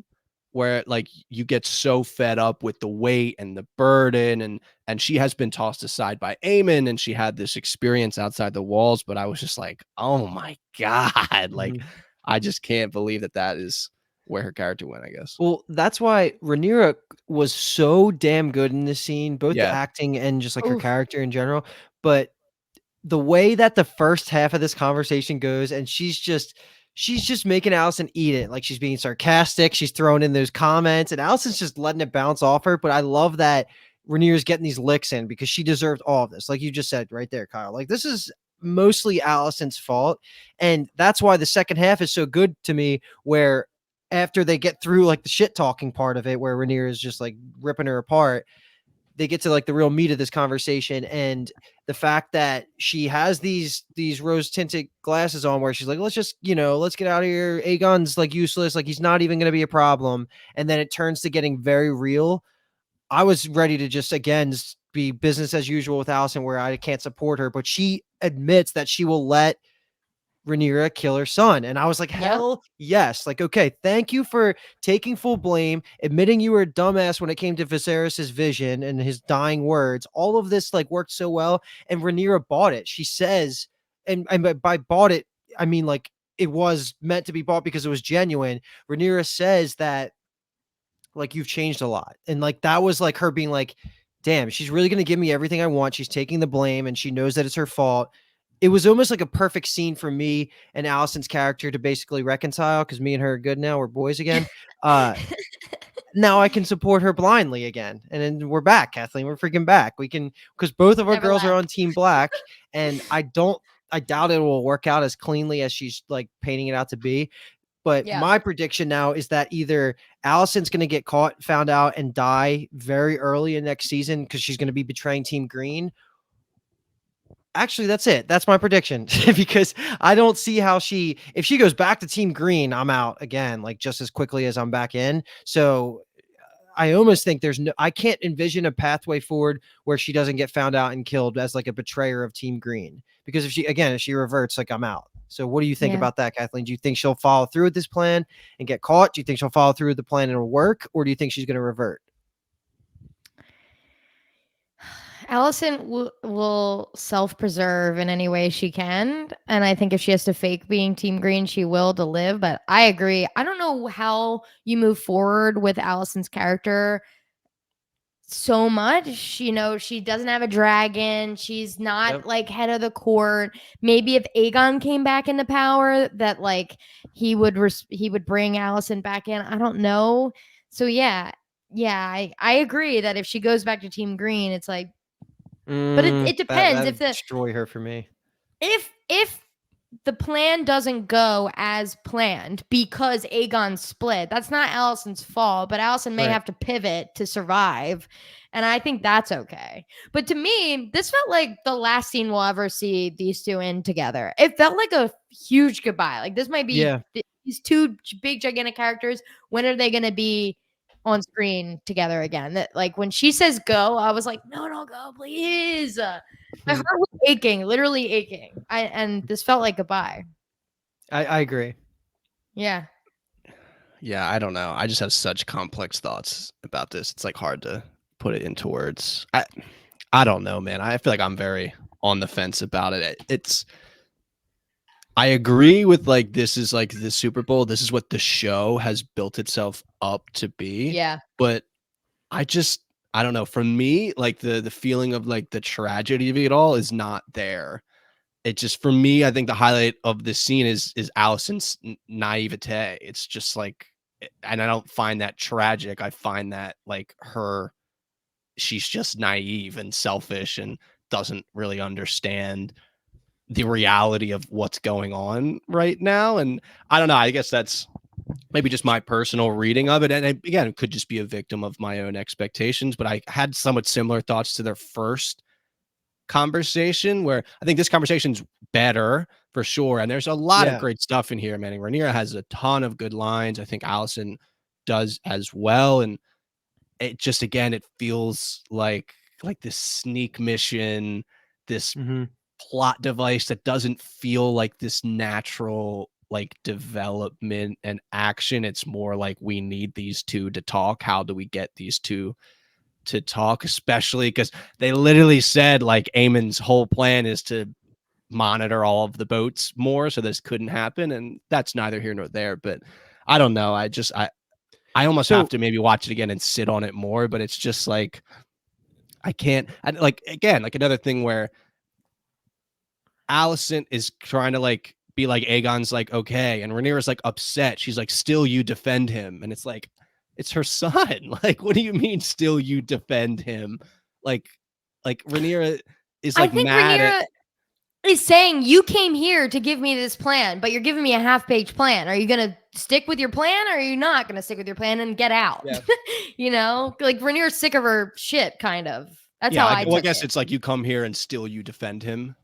where like you get so fed up with the weight and the burden and she has been tossed aside by Aemon and she had this experience outside the walls, but I was just like, oh my God, like I just can't believe that is where her character went, I guess. Well, that's why Rhaenyra was so damn good in this scene, both the Yeah. acting and just like her character in general. But the way that the first half of this conversation goes, and she's just making Alicent eat it. Like, she's being sarcastic. She's throwing in those comments, and Alicent's just letting it bounce off her. But I love that Rhaenyra's getting these licks in because she deserved all of this. Like you just said right there, Kyle. Like, this is mostly Alicent's fault. And that's why the second half is so good to me, where after they get through like the shit talking part of it, where Rhaenyra is just like ripping her apart, they get to like the real meat of this conversation, and the fact that she has these rose tinted glasses on, where she's like, let's just, let's get out of here. Aegon's like useless, like he's not even going to be a problem, and then it turns to getting very real. I was ready to just again be business as usual with Allison, where I can't support her, but she admits that she will let Rhaenyra kill her son. And I was like, Yep. hell yes. Like, okay, thank you for taking full blame, admitting you were a dumbass when it came to Viserys's vision and his dying words. All of this like worked so well. And Rhaenyra bought it. She says, and by bought it, I mean like it was meant to be bought because it was genuine. Rhaenyra says that like you've changed a lot. And like that was like her being like, damn, she's really going to give me everything I want. She's taking the blame and she knows that it's her fault. It was almost like a perfect scene for me and Allison's character to basically reconcile, because me and her are good now. We're boys again. Uh, Now I can support her blindly again. And then we're back, Kathleen. We're freaking back. We can, because both of our Never girls are on left. Team Black. And I doubt it will work out as cleanly as she's like painting it out to be. But Yeah. my prediction now is that either Allison's going to get caught, found out, and die very early in next season because she's going to be betraying Team Green. Actually, that's it. That's my prediction because I don't see how if she goes back to Team Green, I'm out again, like just as quickly as I'm back in. So I almost think I can't envision a pathway forward where she doesn't get found out and killed as like a betrayer of Team Green. Because if she reverts, like I'm out. So what do you think Yeah. about that, Kathleen? Do you think she'll follow through with this plan and get caught? Do you think she'll follow through with the plan and it'll work? Or do you think she's going to revert? Allison will self-preserve in any way she can, and I think if she has to fake being Team Green, she will to live. But I agree. I don't know how you move forward with Allison's character so much. She doesn't have a dragon. She's not Yep. like head of the court. Maybe if Aegon came back into power, that like he would bring Allison back in. I don't know. So yeah, I agree that if she goes back to Team Green, it's like, but it depends That if would destroy her for me. if the plan doesn't go as planned because Aegon split. That's not Allison's fault, but Allison may Right. have to pivot to survive. And I think that's okay. But to me, this felt like the last scene we'll ever see these two in together. It felt like a huge goodbye. Like this might be these two big, gigantic characters. When are they going to be on screen together again? That like when she says go, I was like, no, don't go, please. My heart was aching, literally aching. And this felt like goodbye. I agree. Yeah. Yeah, I don't know. I just have such complex thoughts about this. It's like hard to put it into words. I don't know, man. I feel like I'm very on the fence about it. I agree with like this is like the Super Bowl. This is what the show has built itself up to be. Yeah. But I don't know. For me, like the feeling of like the tragedy of it all is not there. It just, for me, I think the highlight of this scene is Allison's naivete. It's just like, and I don't find that tragic. I find that like she's just naive and selfish and doesn't really understand the reality of what's going on right now. And I don't know. I guess that's maybe just my personal reading of it. And again, it could just be a victim of my own expectations, but I had somewhat similar thoughts to their first conversation, where I think this conversation's better for sure. And there's a lot of great stuff in here, man. And Rhaenyra has a ton of good lines. I think Allison does as well. And it just, again, it feels like this sneak mission, this plot device that doesn't feel like this natural like development and action. It's more like we need these two to talk. How do we get these two to talk, especially because they literally said like Aemon's whole plan is to monitor all of the boats more, so this couldn't happen, and that's neither here nor there. But I don't know. I almost have to maybe watch it again and sit on it more, but it's just like I can't. Like again, like another thing where Allison is trying to like be like Aegon's like okay, and Rhaenyra's like upset. She's like, still you defend him, and it's like it's her son. Like, what do you mean still you defend him? Like Rhaenyra is like mad at is saying, you came here to give me this plan, but you're giving me a half-page plan. Are you gonna stick with your plan, or are you not gonna stick with your plan and get out? Yeah. You know, like Rhaenyra's sick of her shit, kind of. That's Yeah, how I well, I took guess it. it's like you come here and still you defend him.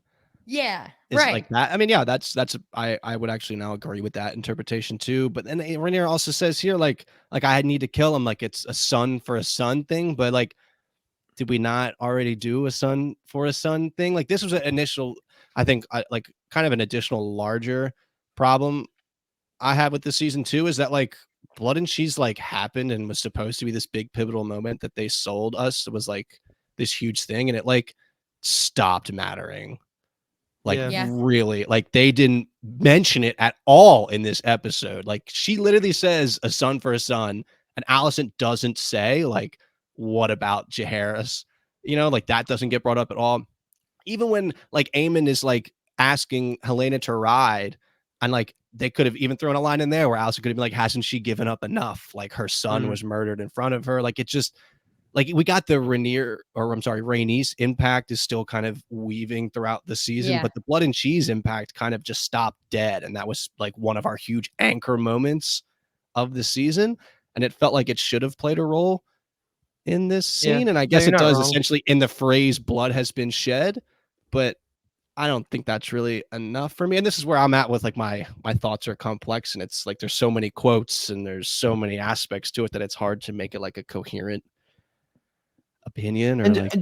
Yeah, Is right. like that. I mean, yeah, that's I would actually now agree with that interpretation too. But then Rhaenyra also says here, like I need to kill him, like it's a son for a son thing. But like, did we not already do a son for a son thing? Like this was an initial, I think, like kind of an additional larger problem I had with the season two is that like Blood and Cheese like happened and was supposed to be this big pivotal moment that they sold us. It was like this huge thing, and it like stopped mattering. Like Yeah. Yeah. really, like they didn't mention it at all in this episode. Like she literally says a son for a son, and Allison doesn't say like what about Jaehaerys? You know, like that doesn't get brought up at all. Even when like Aemon is like asking Helena to ride, and like they could have even thrown a line in there where Allison could have been like, hasn't she given up enough? Like her son was murdered in front of her. Like it just like we got the Rhaenys impact is still kind of weaving throughout the season, Yeah. but the Blood and Cheese impact kind of just stopped dead. And that was like one of our huge anchor moments of the season. And it felt like it should have played a role in this Yeah. scene. And I No, guess you're it not does wrong. essentially in the phrase blood has been shed, but I don't think that's really enough for me. And this is where I'm at with like my thoughts are complex and it's like there's so many quotes and there's so many aspects to it that it's hard to make it like a coherent opinion or like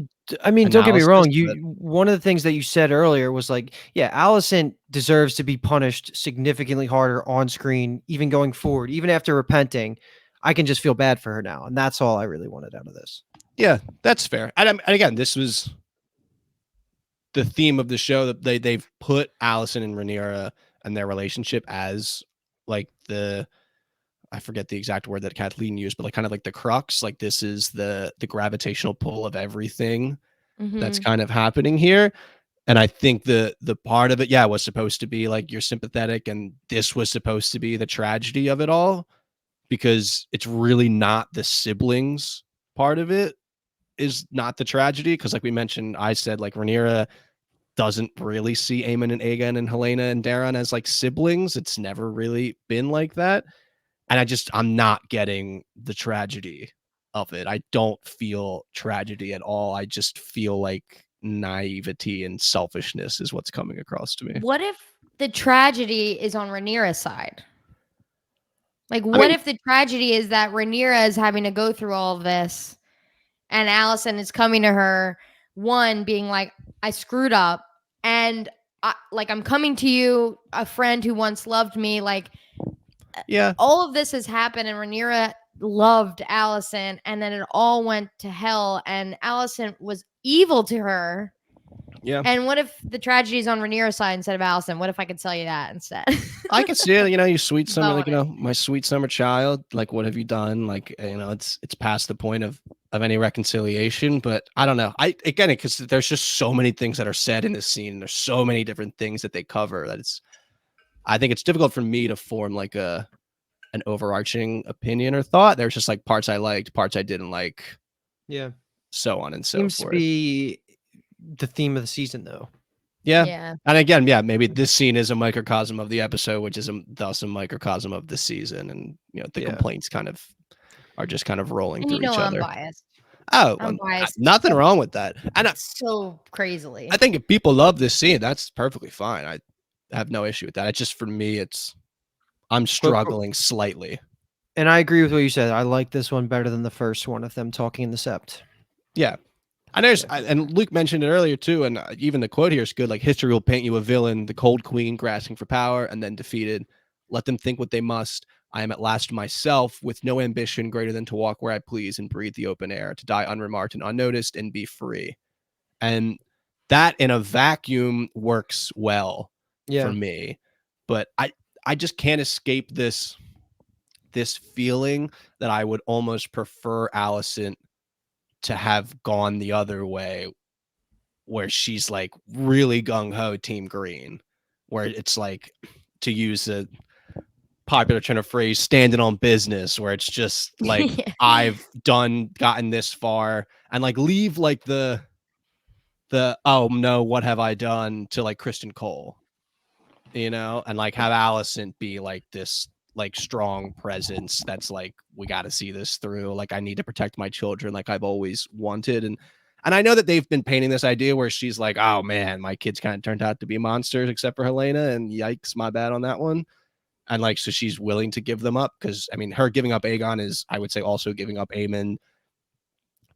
I mean, don't get me analysis. wrong. But One of the things that you said earlier was like, yeah, Allison deserves to be punished significantly harder on screen, even going forward, even after repenting. I can just feel bad for her now, and that's all I really wanted out of this. yeah, that's fair. And again, this was the theme of the show that they've put Allison and Rhaenyra and their relationship as like the I forget the exact word that Kathleen used, but like kind of like the crux. Like this is the gravitational pull of everything that's Mm-hmm. kind of happening here. And I think the part of it, yeah, was supposed to be like you're sympathetic, and this was supposed to be the tragedy of it all, because it's really not the siblings part of it is not the tragedy. Because like we mentioned, I said like Rhaenyra doesn't really see Aemon and Aegon and Helena and Daron as like siblings. It's never really been like that. And I'm not getting the tragedy of it. I don't feel tragedy at all. I just feel like naivety and selfishness is what's coming across to me. What if the tragedy is on Rhaenyra's side? Like, I what mean, if the tragedy is that Rhaenyra is having to go through all of this, and Allison is coming to her, one being like, "I screwed up," and I'm coming to you, a friend who once loved me. Like, yeah, all of this has happened, and Rhaenyra loved Allison, and then it all went to hell, and Allison was evil to her. yeah. And what if the tragedy is on Rhaenyra's side instead of Allison? What if I could tell you that instead? I can see it, you sweet summer, like, Bonus. my sweet summer child, like, what have you done? Like, it's past the point of any reconciliation, but I don't know. I again, because there's just so many things that are said in this scene. There's so many different things that they cover that I think it's difficult for me to form like an overarching opinion or thought. There's just like parts I liked, parts I didn't like, Yeah, so on and so seems to forth. be the theme of the season, though. Yeah. Yeah. And again, yeah, maybe this scene is a microcosm of the episode, which is thus a microcosm of the season. And, the Yeah. complaints kind of are just kind of rolling And you through know each I'm other. biased. Oh, I'm biased nothing wrong with that. And so I crazily. think if people love this scene, that's perfectly fine. I have no issue with that. It's just for me, I'm But struggling slightly. and I agree with what you said. I like this one better than the first one of them talking in the Sept. Yeah. And Luke mentioned it earlier too, and even the quote here is good. Like, history will paint you a villain, the cold queen grasping for power and then defeated. Let them think what they must. I am at last myself, with no ambition greater than to walk where I please and breathe the open air, to die unremarked and unnoticed and be free. And that in a vacuum works well for Yeah. me, but I just can't escape this feeling that I would almost prefer Allison to have gone the other way, where she's like really gung-ho team green, where it's like, to use a popular turn of phrase, standing on business, where it's just like Yeah. I've gotten this far, and like leave like the the oh no, what have I done to like Kristen Cole, and like have Allison be like this like strong presence that's like we got to see this through. Like I need to protect my children, like I've always wanted, and I know that they've been painting this idea where she's like, oh man, my kids kind of turned out to be monsters except for Helena, and yikes, my bad on that one. And like, so she's willing to give them up because I mean, her giving up Aegon is, I would say, also giving up Aemon,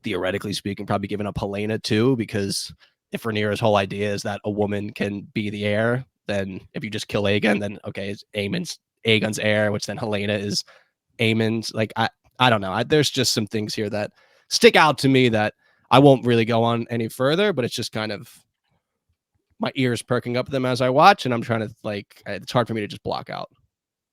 theoretically speaking, probably giving up Helena too, because if Rhaenyra's whole idea is that a woman can be the heir, then if you just kill Aegon, then okay, it's Aegon's heir, which then Helena is Aemon's. Like I don't know. There's just some things here that stick out to me that I won't really go on any further, but it's just kind of my ears perking up them as I watch, and I'm trying to like it's hard for me to just block out.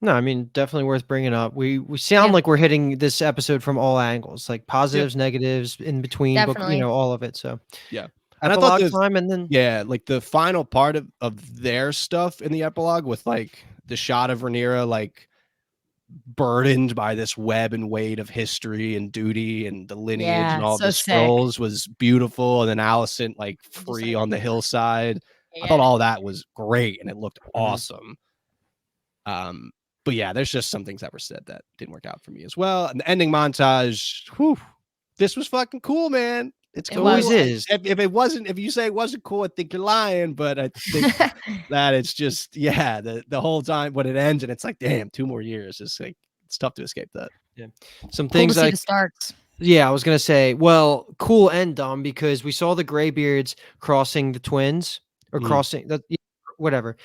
No, I mean, definitely worth bringing up. We sound Yeah. like we're hitting this episode from all angles, like positives, negatives, in between, book, Definitely. all of it. So Yeah. And I thought epilogue time, and then yeah, like the final part of their stuff in the epilogue with like the shot of Rhaenyra like burdened by this web and weight of history and duty and the lineage and Yeah, all so the sick. scrolls was beautiful. And then Allison like Just free like- on the hillside. I Yeah. thought all that was great and it looked Mhm. awesome. But yeah, there's just some things that were said that didn't work out for me as well. And the ending montage, whew, this was fucking cool, man. It's It cool. always was. is. If it wasn't, if you say it wasn't cool, I think you're lying. But I think that it's just, yeah, the whole time when it ends and it's like, damn, 2 more years. It's like it's tough to escape that. Some Cool to things see I the Starks. Yeah, I was gonna say, well, cool and dumb because we saw the Greybeards crossing the twins or Mhm. crossing the whatever.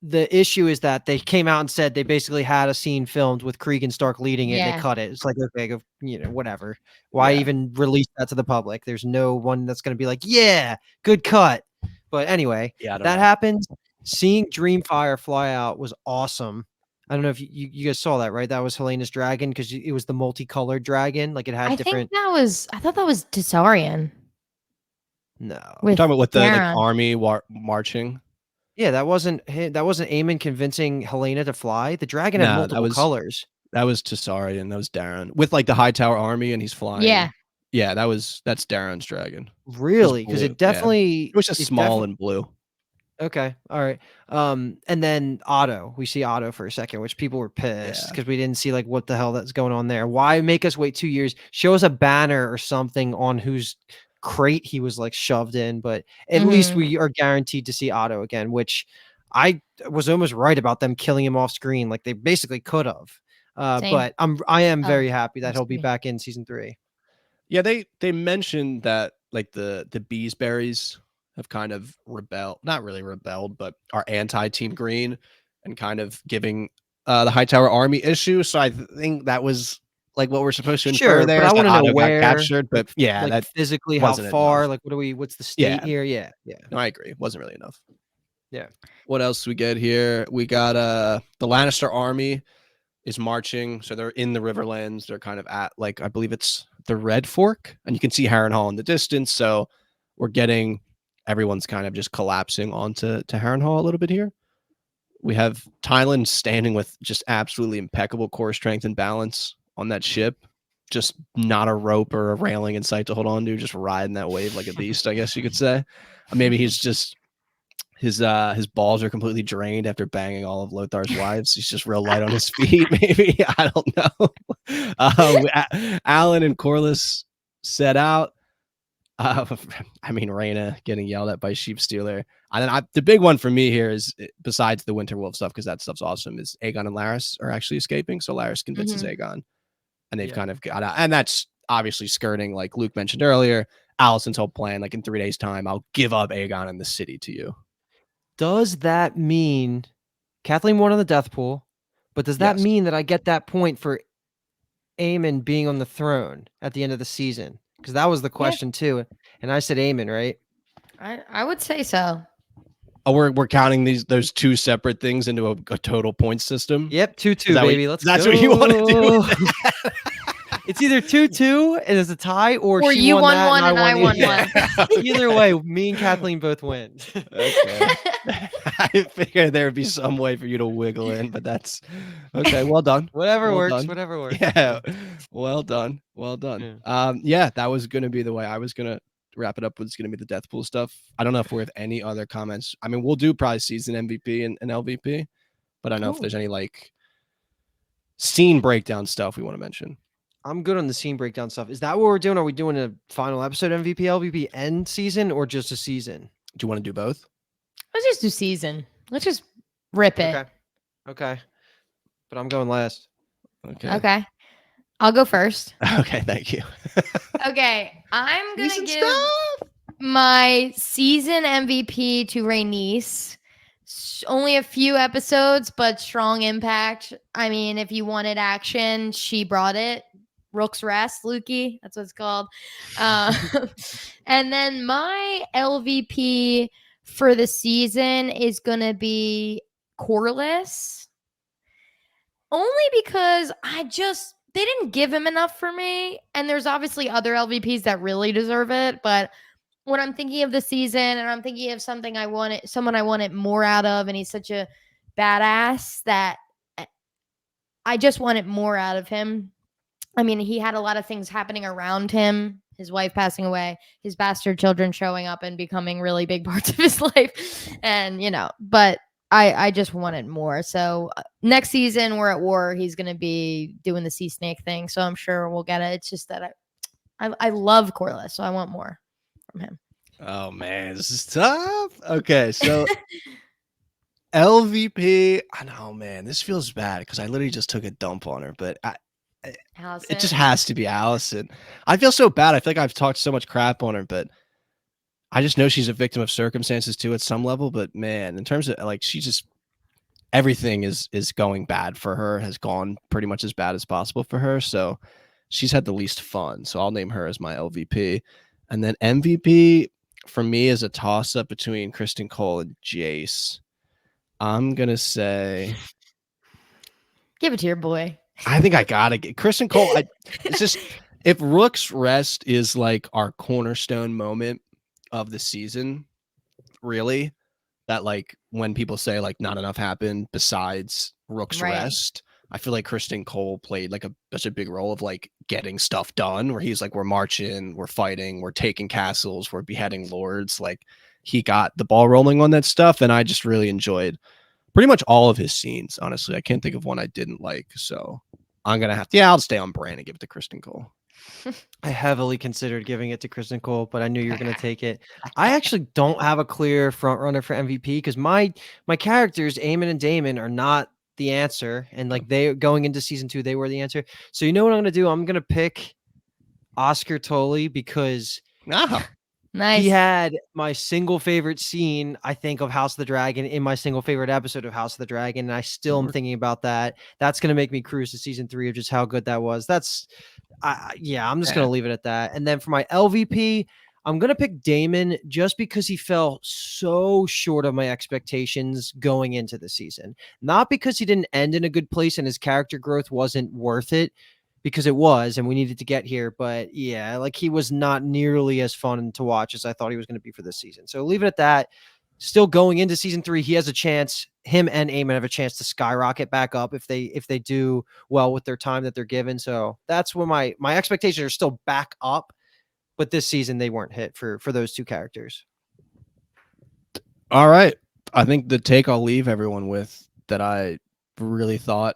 The issue is that they came out and said they basically had a scene filmed with Krieg and Stark leading it and Yeah. they cut it. It's like, okay, go, whatever. Why Yeah. even release that to the public? There's no one that's gonna be like, yeah, good cut. But anyway, Yeah, I don't that know. happened. Seeing Dreamfire fly out was awesome. I don't know if you guys saw that, right? That was Helena's dragon because it was the multicolored dragon. Like it had I different. thought that was Tessarian No. You're with talking about with the like Daeron. army marching. Yeah, that wasn't Aemon convincing Helena to fly. The dragon had No, multiple colors. that was Tessarian. That was Darren with like the Hightower army and he's flying. Yeah. Yeah, that's Darren's dragon. Really? Because blue, it definitely It was just small and blue. Okay. All right. And then Otto. We see Otto for a second, which people were pissed Yeah. because we didn't see like what the hell that's going on there. Why make us wait 2 years? Show us a banner or something on whose crate he was like shoved in, but at least Mhm. we are guaranteed to see Otto again, which I was almost right about them killing him off screen. Like they basically could have. Same. But I am Oh, very happy that he'll be see. back in season 3. Yeah, they mentioned that like the Beesberries have kind of not really rebelled, but are anti-Team Green and kind of giving the Hightower army issue. So I think that was like what we're supposed to infer Sure, there. but I is that want to know Otto got where, captured, but like, yeah, like that physically how wasn't far, enough. like what's the state Yeah. here? Yeah, yeah. No, I agree. It wasn't really enough. Yeah. What else we get here? We got the Lannister army is marching. So they're in the Riverlands. They're kind of at like I believe it's the Red Fork, and you can see Harrenhal in the distance. So we're getting everyone's kind of just collapsing onto Harrenhal a little bit here. We have Tylan standing with just absolutely impeccable core strength and balance on that ship. Just not a rope or a railing in sight to hold on to, just riding that wave like a beast, I guess you could say. Maybe he's just his balls are completely drained after banging all of Lothar's wives. He's just real light on his feet, maybe. I don't know. Alan and Corliss set out. I mean, Rhaena getting yelled at by Sheep Stealer. And then the big one for me here is, besides the Winter Wolf stuff, because that stuff's awesome, is Aegon and Laris are actually escaping. So Laris convinces Aegon, and they've kind of got out. And that's obviously skirting, like Luke mentioned earlier, Allison's whole plan. Like in 3 days' time, I'll give up Aegon and the city to you. Does that mean Kathleen won on the death pool? But does that Yes. mean that I get that point for Aemon being on the throne at the end of the season? Because that was the question too. And I said Aemon, right? I would say so. Oh, we're counting those two separate things into a total point system. Yep, 2-2, that baby. Let's that's go. what you want to do with that? It's either 2-2 and it's a tie, or Or she you won that one and I won yeah. one. Either way, me and Kathleen both win. Okay. I figured there would be some way for you to wiggle in, but that's okay. Well done. Whatever Well works. done. Whatever works. Yeah. Well done. Well done. Yeah. Yeah, that was gonna be the way I was gonna wrap it up with is going to be the death pool stuff. I don't know if we have any other comments. I mean, we'll do probably season MVP and LVP, but I don't know if there's any like scene breakdown stuff we want to mention. I'm good on the scene breakdown stuff. Is that what we're doing? Are we doing a final episode MVP, LVP, end season, or just a season? Do you want to do both? Let's just do season. Let's just rip it. Okay. But I'm going last. Okay. I'll go first. Okay, thank you. Okay, I'm going to give my season MVP to Rhaenys. Only a few episodes, but strong impact. I mean, if you wanted action, she brought it. Rook's Rest, Lukey. That's what it's called. And then my LVP for the season is going to be Corlys. Only because they didn't give him enough for me. And there's obviously other LVPs that really deserve it. But when I'm thinking of the season and I'm thinking of someone I wanted more out of, and he's such a badass that I just wanted more out of him. I mean, he had a lot of things happening around him. His wife passing away, his bastard children showing up and becoming really big parts of his life. And, but I just wanted more. So next season we're at war. He's going to be doing the sea snake thing. So I'm sure we'll get it. It's just that I love Corlys, so I want more from him. Oh man, this is tough. Okay, so LVP. I know, man, this feels bad because I literally just took a dump on her, but it just has to be Allison. I feel so bad. I feel like I've talked so much crap on her, but I just know she's a victim of circumstances too at some level. But man, in terms of like, she just everything is going bad for her, has gone pretty much as bad as possible for her. So she's had the least fun. So I'll name her as my LVP. And then MVP for me is a toss up between Kristen Cole and Jace. I'm gonna say, give it to your boy. I think I gotta get Kristen Cole. It's just, if Rook's Rest is like our cornerstone moment of the season, really, that like when people say like not enough happened besides Rook's Rest, I feel like Kristen Cole played like such a big role of like getting stuff done, where he's like, we're marching, we're fighting, we're taking castles, we're beheading lords. Like, he got the ball rolling on that stuff, and I just really enjoyed pretty much all of his scenes. Honestly, I can't think of one I didn't like. So I'm gonna have to, I'll stay on brand and give it to Kristen Cole. I heavily considered giving it to Kristen Cole, but I knew you were going to take it. I actually don't have a clear front runner for MVP because my characters, Aemon and Daemon, are not the answer. And like, they going into season 2, they were the answer. So you know what I'm going to do? I'm going to pick Oscar Tully because nice. He had my single favorite scene, I think, of House of the Dragon in my single favorite episode of House of the Dragon. And I still am thinking about that. That's going to make me cruise to season 3 of just how good that was. I'm just going to leave it at that. And then for my LVP, I'm going to pick Daemon just because he fell so short of my expectations going into the season. Not because he didn't end in a good place and his character growth wasn't worth it, because it was, and we needed to get here. But yeah, like, he was not nearly as fun to watch as I thought he was going to be for this season. So leave it at that. Still going into season 3, he has a chance. Him and Aemon have a chance to skyrocket back up if they do well with their time that they're given. So that's when my expectations are still back up. But this season they weren't hit for those two characters. All right, I think the take I'll leave everyone with that I really thought,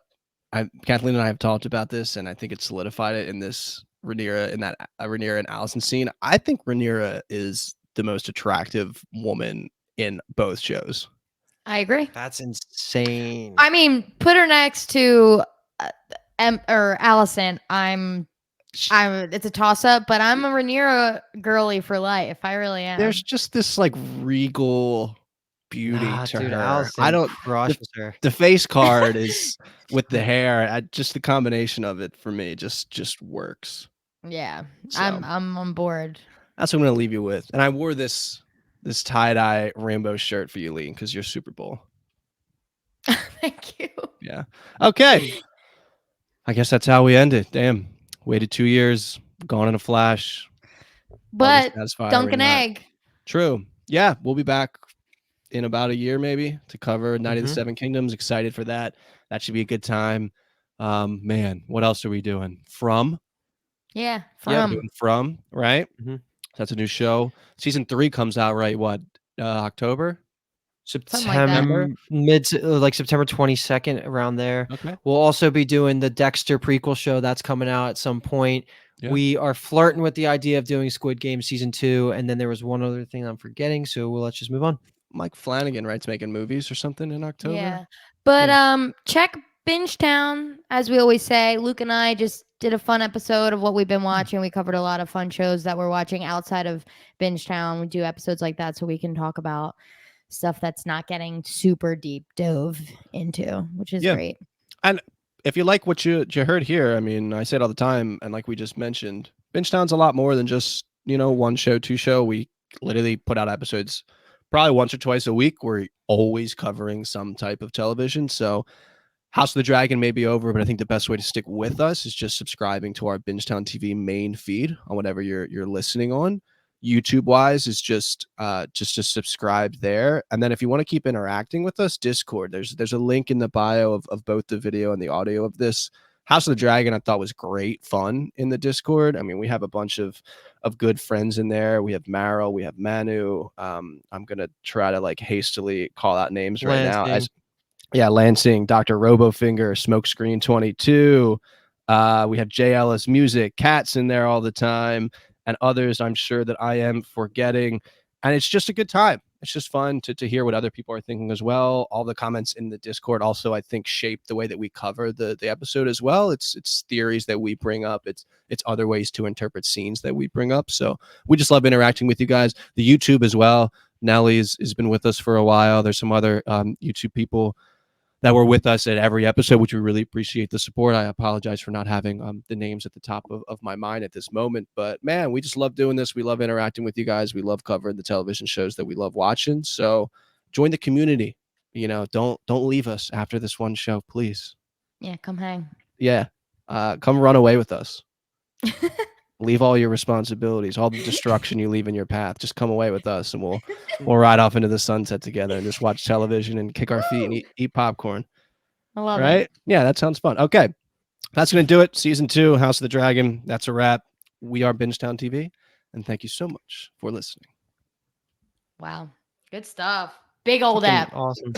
Kathleen and I have talked about this, and I think it solidified it in this Rhaenyra, in that Rhaenyra and Allison scene. I think Rhaenyra is the most attractive woman in both shows. I agree. That's insane. I mean, put her next to Allison. It's a toss up, but I'm a Rhaenyra girly for life. I really am. There's just this like regal beauty to her. Allison I don't crushes her. The face card is with the hair. Just the combination of it for me just works. Yeah, so, I'm on board. That's what I'm gonna leave you with. And I wore this tie-dye rainbow shirt for you, Lee, because you're Super Bowl. Thank you. Yeah. Okay. I guess that's how we end it. Damn. Waited 2 years, gone in a flash. But dunk an egg. True. Yeah, we'll be back in about a year maybe to cover Night of the Seven Kingdoms. Excited for that. That should be a good time. Man, what else are we doing? From? Yeah, From, right? That's a new show. Season 3 comes out right what? October? Something like that. September? Like September 22nd, around there. Okay. We'll also be doing the Dexter prequel show that's coming out at some point. Yeah. We are flirting with the idea of doing Squid Game season 2, and then there was one other thing I'm forgetting, so let's just move on. Mike Flanagan, right's making movies or something in October. Yeah. But Yeah. check Bingetown, as we always say. Luke and I just did a fun episode of what we've been watching. We covered a lot of fun shows that we're watching outside of Bingetown. We do episodes like that so we can talk about stuff that's not getting super deep dove into, which is Yeah. great. And if you like what you heard here, I mean, I say it all the time, and like we just mentioned, Bingetown's a lot more than just, one show, two show. We literally put out episodes probably once or twice a week. We're always covering some type of television. So House of the Dragon may be over, but I think the best way to stick with us is just subscribing to our Bingetown TV main feed on whatever you're listening on. YouTube wise is just to subscribe there. And then if you want to keep interacting with us, Discord. There's a link in the bio of both the video and the audio of this. House of the Dragon I thought was great fun in the Discord. I mean, we have a bunch of good friends in there. We have Maro, we have Manu. I'm gonna try to like hastily call out names right now as Lansing, Dr. Robofinger, Smokescreen 22. We have Jay Ellis Music, Cats in there all the time, and others I'm sure that I am forgetting. And it's just a good time. It's just fun to hear what other people are thinking as well. All the comments in the Discord also, I think, shape the way that we cover the episode as well. It's theories that we bring up. It's other ways to interpret scenes that we bring up. So we just love interacting with you guys. The YouTube as well. Nelly has been with us for a while. There's some other YouTube people that were with us at every episode, which we really appreciate the support. I apologize for not having the names at the top of my mind at this moment. But man, we just love doing this. We love interacting with you guys. We love covering the television shows that we love watching. So join the community. Don't leave us after this one show, please. Yeah, come hang. Yeah. Come run away with us. Leave all your responsibilities, all the destruction you leave in your path. Just come away with us, and we'll ride off into the sunset together and just watch television and kick our feet and eat popcorn. I love Right? it. Yeah, that sounds fun. Okay, that's gonna do it. Season 2, House of the Dragon. That's a wrap. We are Bingetown TV, and thank you so much for listening. Wow, good stuff. Big old Freaking app. awesome.